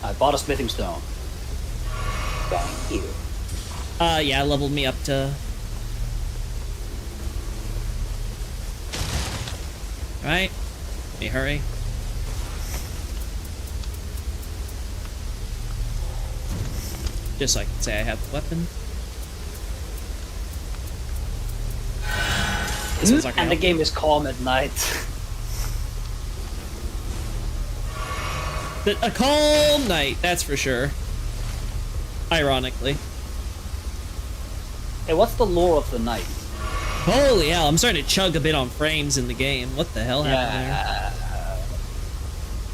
I bought a smithing stone. Thank you. Yeah, leveled me up to... Alright. Let me hurry. Just so I can say I have the weapon. This one's not gonna And the help. game is calm at night. A calm night, that's for sure. Ironically. Hey, what's the lore of the night? Holy hell, I'm starting to chug a bit on frames in the game. What the hell happened there?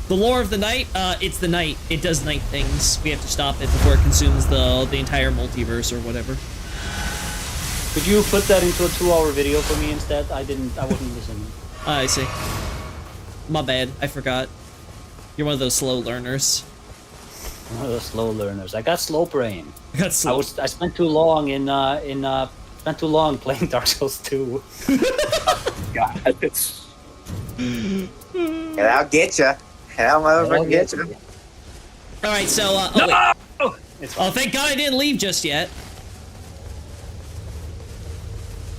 The lore of the night, it's the night. It does night things. We have to stop it before it consumes the entire multiverse or whatever. Could you put that into a 2-hour video for me instead? I wasn't listening. I see. My bad, I forgot. You're one of those slow learners. One of the slow learners. I got slow brain. I got slow. I spent too long spent too long playing Dark Souls 2. God. And I'll get you. Hell, motherfucker, get you. Alright, so, oh, wait. It's Oh, thank God I didn't leave just yet.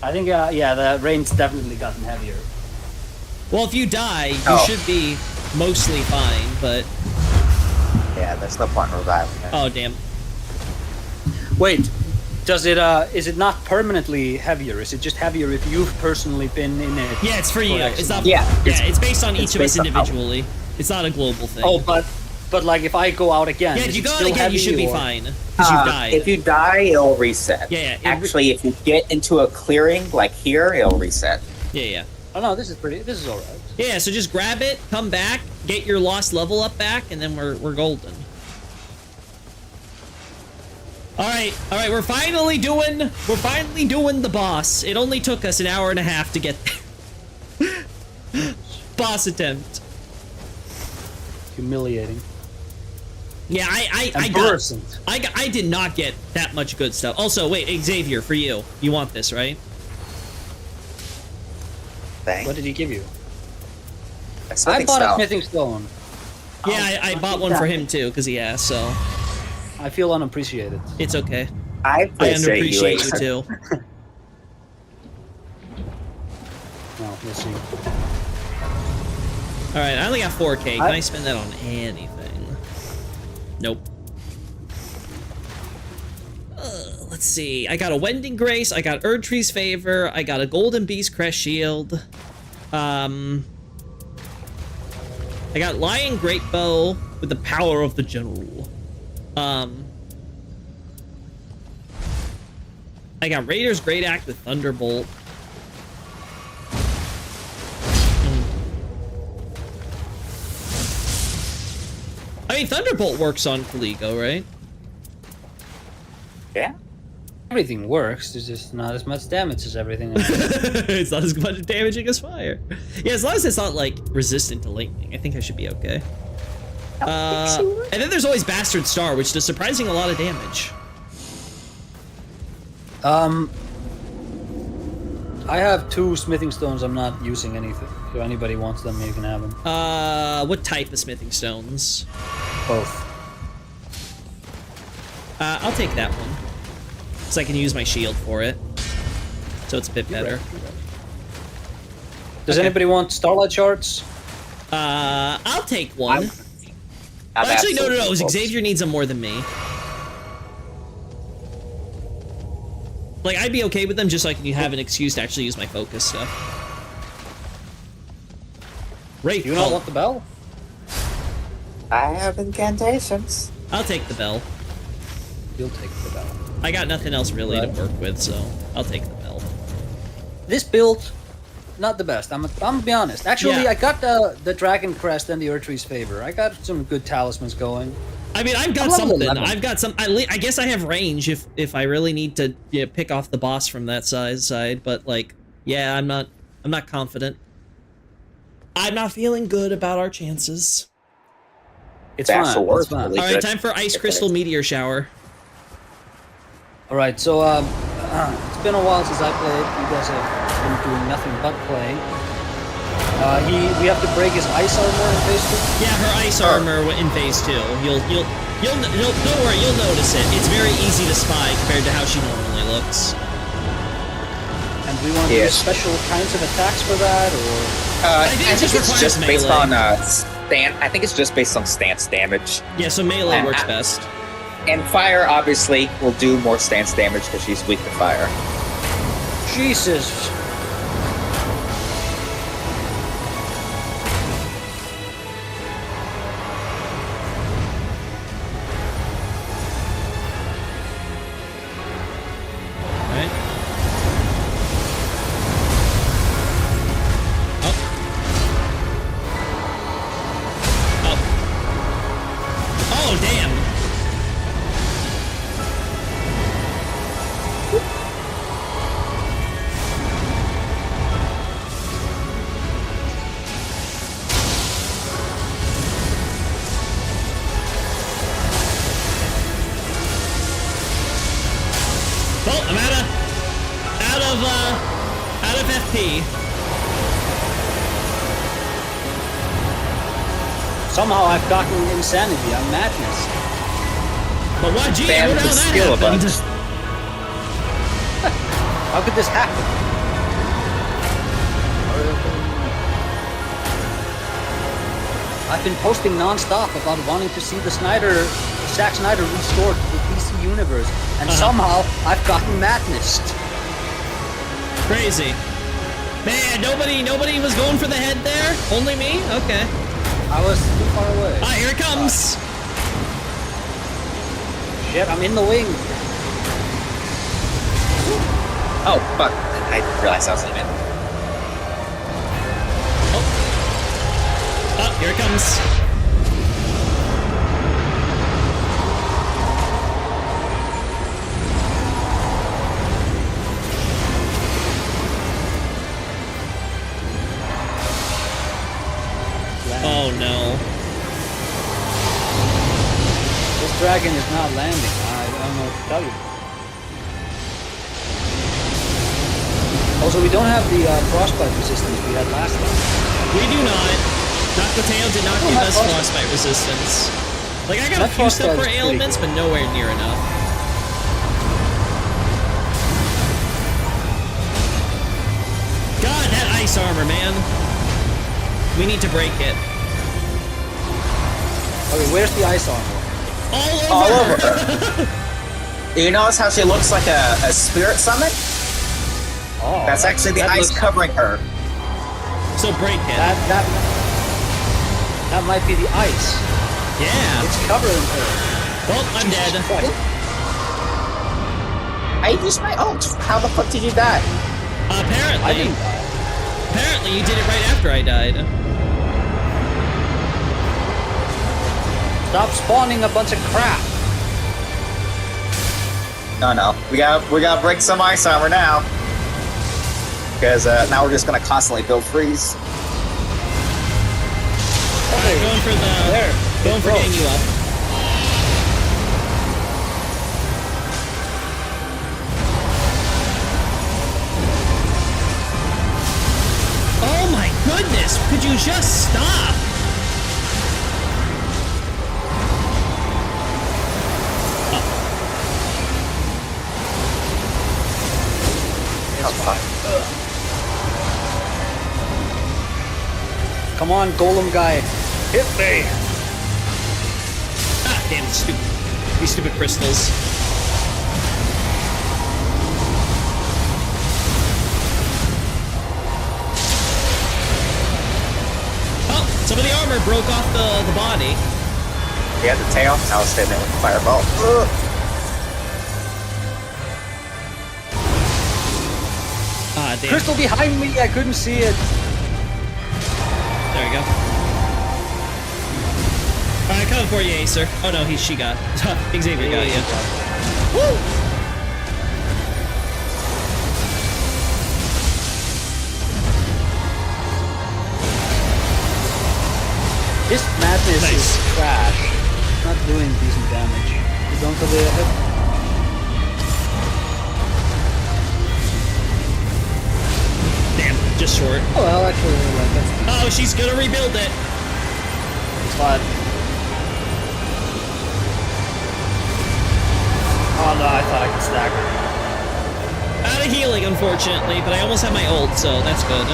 I think yeah, the rain's definitely gotten heavier. Well, if you die, you Oh. should be mostly fine, but... Yeah, there's no point in reviving it. Oh, damn. Wait, does it is it not permanently heavier? Is it just heavier if you've personally been in it? Yeah, it's for you. X It's not... amount? Yeah, It's based on each of us based on- individually. It's not a global thing. Oh, but like if I go out again, yeah, is if you it go out still again, heavy, you should be or- fine. Because you died. If you die, it'll reset. Yeah, yeah, Actually, if you get into a clearing, like here, it'll reset. Yeah. Oh no, this is all right. Yeah, so just grab it, come back, get your lost level up back, and then we're golden. Alright, we're finally doing the boss. It only took us an hour and a half to get there. Boss attempt. Humiliating. Yeah, I Embarrassing. I did not get that much good stuff. Also, wait, Xavier, for you. You want this, right? Thanks. What did he give you? A smithing I bought a stone. smithing stone. Yeah, I bought one for him too, because he asked, so I feel unappreciated. it's okay. I I appreciate you. underappreciate Ace. you too. No, we'll see. Alright, I only got 4K. Can I spend that on anything? Nope. Let's see. I got a Wending Grace, I got Erdtree's Favor, I got a Golden Beast Crest Shield. I got Lion Great Bow with the power of the General. I got Raider's Great Axe with Thunderbolt. I mean, Thunderbolt works on Caligo, right? Yeah. Everything works. There's just not as much damage as everything else. It's not as much damaging as fire. Yeah, as long as it's not, like, resistant to lightning, I think I should be okay. And then there's always Bastard Star, which does surprising a lot of damage. I have 2 smithing stones. I'm not using anything. If anybody wants them, you can have them. What type of smithing stones? Both. I'll take that one. So I can use my shield for it. So it's a bit better. Does Okay. anybody want starlight shards? I'll take one. I'm Actually, no. absolutely close. Xavier needs them more than me. Like, I'd be okay with them just so I can have an excuse to actually use my focus stuff. Wraith, Do you not want the bell? I have incantations. I'll take the bell. You'll take the bell. I got nothing else really Right. to work with, so I'll take the bell. This build, not the best. I'm gonna be honest. Actually, Yeah. I got the Dragon Crest and the Erdtree's Favor. I got some good talismans going. I mean, I've got I'm level something. 11. I've got some. I guess I have range if I really need to pick off the boss from that side. But like, yeah, I'm not confident. I'm not feeling good about our chances. It's That's fine. the worst, It's fine. really. All right, good. time for Ice If Crystal it is. Meteor Shower. All right, so it's been a while since I played. You guys have been doing nothing but playing. We have to break his ice armor in phase 2. Yeah, her ice armor in phase 2. You'll don't worry, you'll notice it. It's very easy to spy compared to how she normally looks. And we want to Yes. do special kinds of attacks for that, or I think it just it's requires just based melee. on I think it's just based on stance damage. Yeah, so melee And works I- best. And fire obviously will do more stance damage because she's weak to fire. Jesus. Right? Oh. Oh. Oh, damn. Well, I'm out of FP. Somehow I've gotten insanity. I'm madness. But what? Gee, I Fan wonder how the that skill a happened. bunch. How could this happen? I've been posting non-stop about wanting to see the Zack Snyder restored to the DC universe, and somehow I've gotten madness. Crazy. Man, nobody was going for the head there? Only me? Okay. I was too far away. Ah, here it comes. Shit, I'm in the wing. Oh fuck! I realized I was in it. Oh, here it comes. Oh no. This dragon is not landing. I don't know what to tell you. Also, we don't have the frostbite resistance we had last time. We do not. Noctatail did not Oh, give that us frostbite- frostbite resistance. Like, I got That a few stuff frostbite for is pretty ailments, good. but nowhere near enough. God, that ice armor, man. We need to break it. Okay, where's the ice armor? All over! All over her. You notice how she looks like a spirit summon? Oh, That's actually the ice looks- covering her. So break it. That might be the ice. Yeah. It's covering her. Well, I'm Jesus dead. Christ. I used my ult. How the fuck did you die? Apparently. I didn't die. Apparently, you did it right after I died. Stop spawning a bunch of crap. No. We gotta break some ice armor now. Because now we're just gonna constantly build freeze. Alright, going for There. Going for It getting you up. Oh my goodness! Could you just stop? Oh, fuck. Come on, golem guy. Hit me. damn these stupid crystals. Oh, some of the armor broke off the body. He had the tail. I was hitting it with the fireball. Ugh. Ah, damn. Crystal behind me, I couldn't see it. There we go. Alright, coming for you, Acer. Oh no, she got. Xavier got you. Woo! This madness Nice. is trash. It's not doing decent damage. You don't have the hit. Damn, just short. Oh, well, actually, like, that's Oh, she's gonna rebuild it. It's fine. Oh no, I thought I could stack her. Out of healing, unfortunately, but I almost have my ult, so that's good.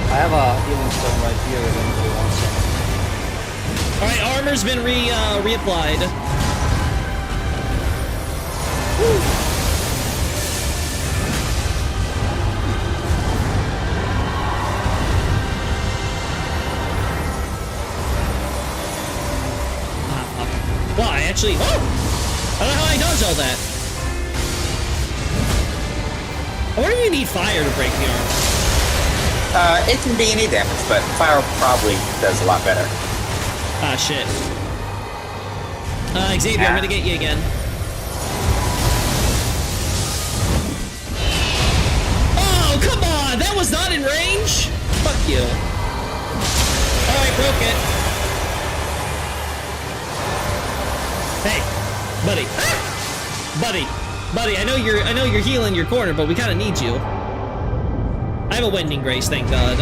I have a healing stone right here if anybody wants some. Alright, armor's been reapplied. Well, I actually... Oh! I don't know how I dodged all that. I wonder if you need fire to break the armor. It can be any damage, but fire probably does a lot better. Ah, shit. Xavier, I'm gonna get you again. Oh, come on! That was not in range? Fuck you. Alright, broke it. Hey, buddy. Buddy, I know you're healing your corner, but we kinda need you. I have a Wending Grace, thank God.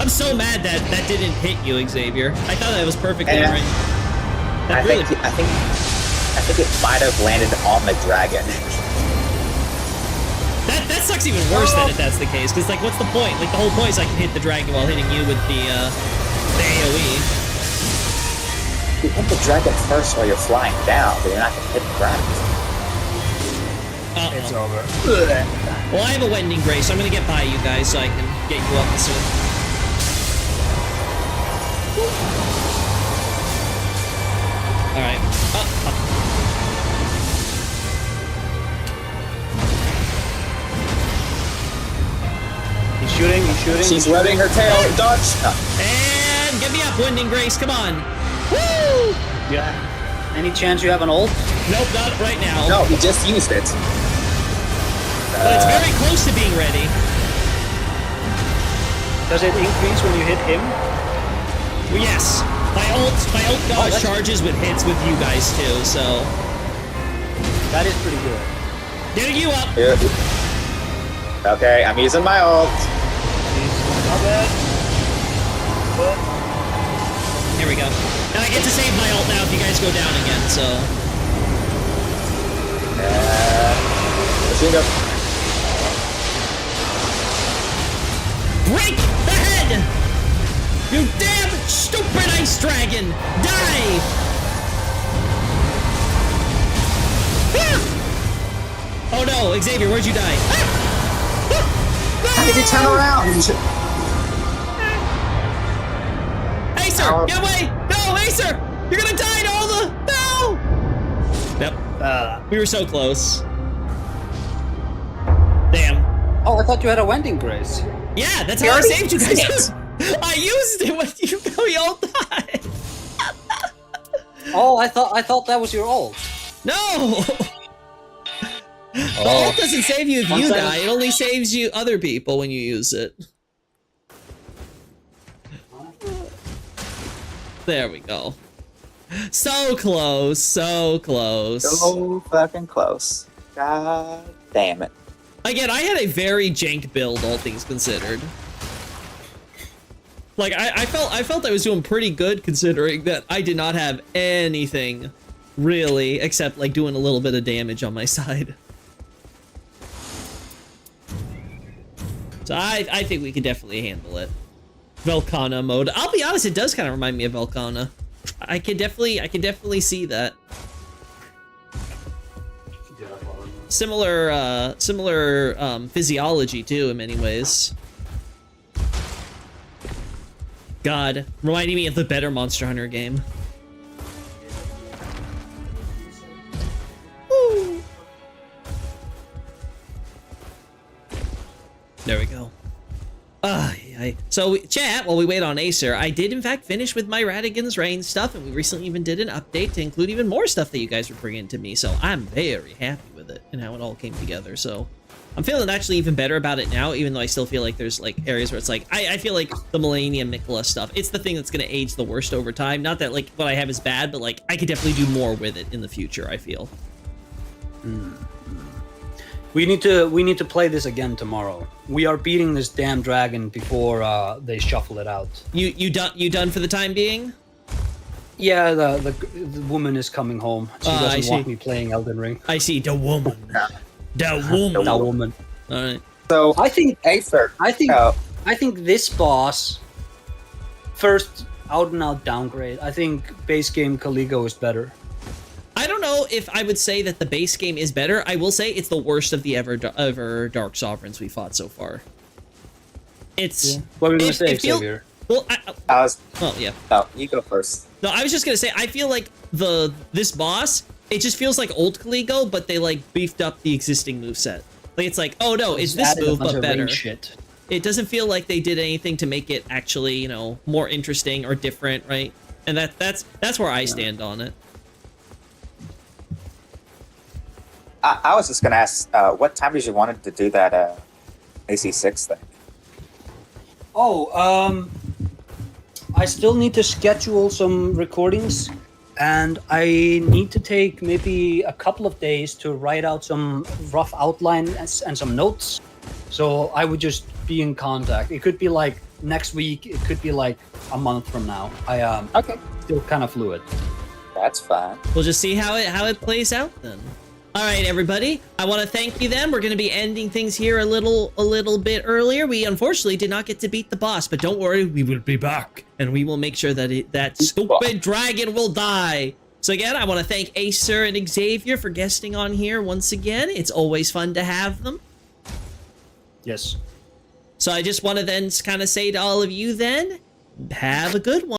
I'm so mad that didn't hit you, Xavier. I thought that was perfectly in range. I think it might have landed on the dragon. That sucks even worse than if that's the case, because like, what's the point? Like, the whole point is I can hit the dragon while hitting you with the AoE. You hit the dragon first while you're flying down, but you're not gonna hit the dragon. It's over. Well, I have a Wending Grace, so I'm gonna get by you guys so I can get you up soon. Alright. He's shooting. She's letting her tail dodge. And get me up, Wending Grace, come on. Woo! Yeah. Any chance you have an ult? Nope, not right now. No, he just used it. But it's very close to being ready. Does it increase when you hit him? Well, yes. My ult dodge charges with hits with you guys too, so. That is pretty good. Getting you up. Yeah. Okay, I'm using my ult. Not bad. Here we go. And I get to save my ult now if you guys go down again, so. Machine gun. Break the head! You damn stupid ice dragon! Die! Ah! Oh no, Xavier, where'd you die? How did you turn around? Acer, Ow. get away! No, Acer! You're gonna die to all the... No! Yep. We were so close. Damn. Oh, I thought you had a Wending Grace. Yeah, that's how I saved you guys. I used it when we all died. Oh, I thought that was your ult. No! The ult doesn't save you if you die, it only saves you other people when you use it. There we go. So close, so close. So fucking close. God damn it. Again, I had a very jank build, all things considered. Like, I felt I was doing pretty good considering that I did not have anything, really, except like doing a little bit of damage on my side. So I think we could definitely handle it. Velkhana mode. I'll be honest, it does kind of remind me of Velkhana. I can definitely see that. Similar physiology too in many ways. God, reminding me of the better Monster Hunter game. Woo. There we go. So, chat, while we wait on Acer, I did in fact finish with my Radigan's Reign stuff, and we recently even did an update to include even more stuff that you guys were bringing to me, so I'm very happy with it and how it all came together. So I'm feeling actually even better about it now, even though I still feel like there's like areas where it's like, I feel like the Millennium Nicola stuff, it's the thing that's going to age the worst over time. Not that like what I have is bad, but like I could definitely do more with it in the future, I feel. We need to play this again tomorrow. We are beating this damn dragon before they shuffle it out. You done for the time being? Yeah, the woman is coming home. She doesn't want me playing Elden Ring. I see, the woman. The woman. All right. So I think Acer. I think this boss, first out and out downgrade. I think base game Caligo is better. I don't know if I would say that the base game is better. I will say it's the worst of the ever Dark Sovereigns we fought so far. It's... Yeah. What were you going to say, Xavier? Well, Oh, yeah. No, you go first. No, I was just going to say, I feel like this boss, it just feels like old Caligo, but they, like, beefed up the existing moveset. Like, it's like, oh, no, it's this move, but better. Shit. It doesn't feel like they did anything to make it actually, you know, more interesting or different, right? And that's where I stand on it. I was just going to ask, what time did you want to do that AC6 thing? Oh, I still need to schedule some recordings, and I need to take maybe a couple of days to write out some rough outline and some notes. So I would just be in contact. It could be like next week. It could be like a month from now. Okay. Still kind of fluid. That's fine. We'll just see how it plays out then. All right, everybody. I want to thank you then. We're going to be ending things here a little bit earlier. We unfortunately did not get to beat the boss, but don't worry, we will be back, and we will make sure that that stupid dragon will die. So again, I want to thank Acer and Xavier for guesting on here once again. It's always fun to have them. Yes. So I just want to then kind of say to all of you then, have a good one.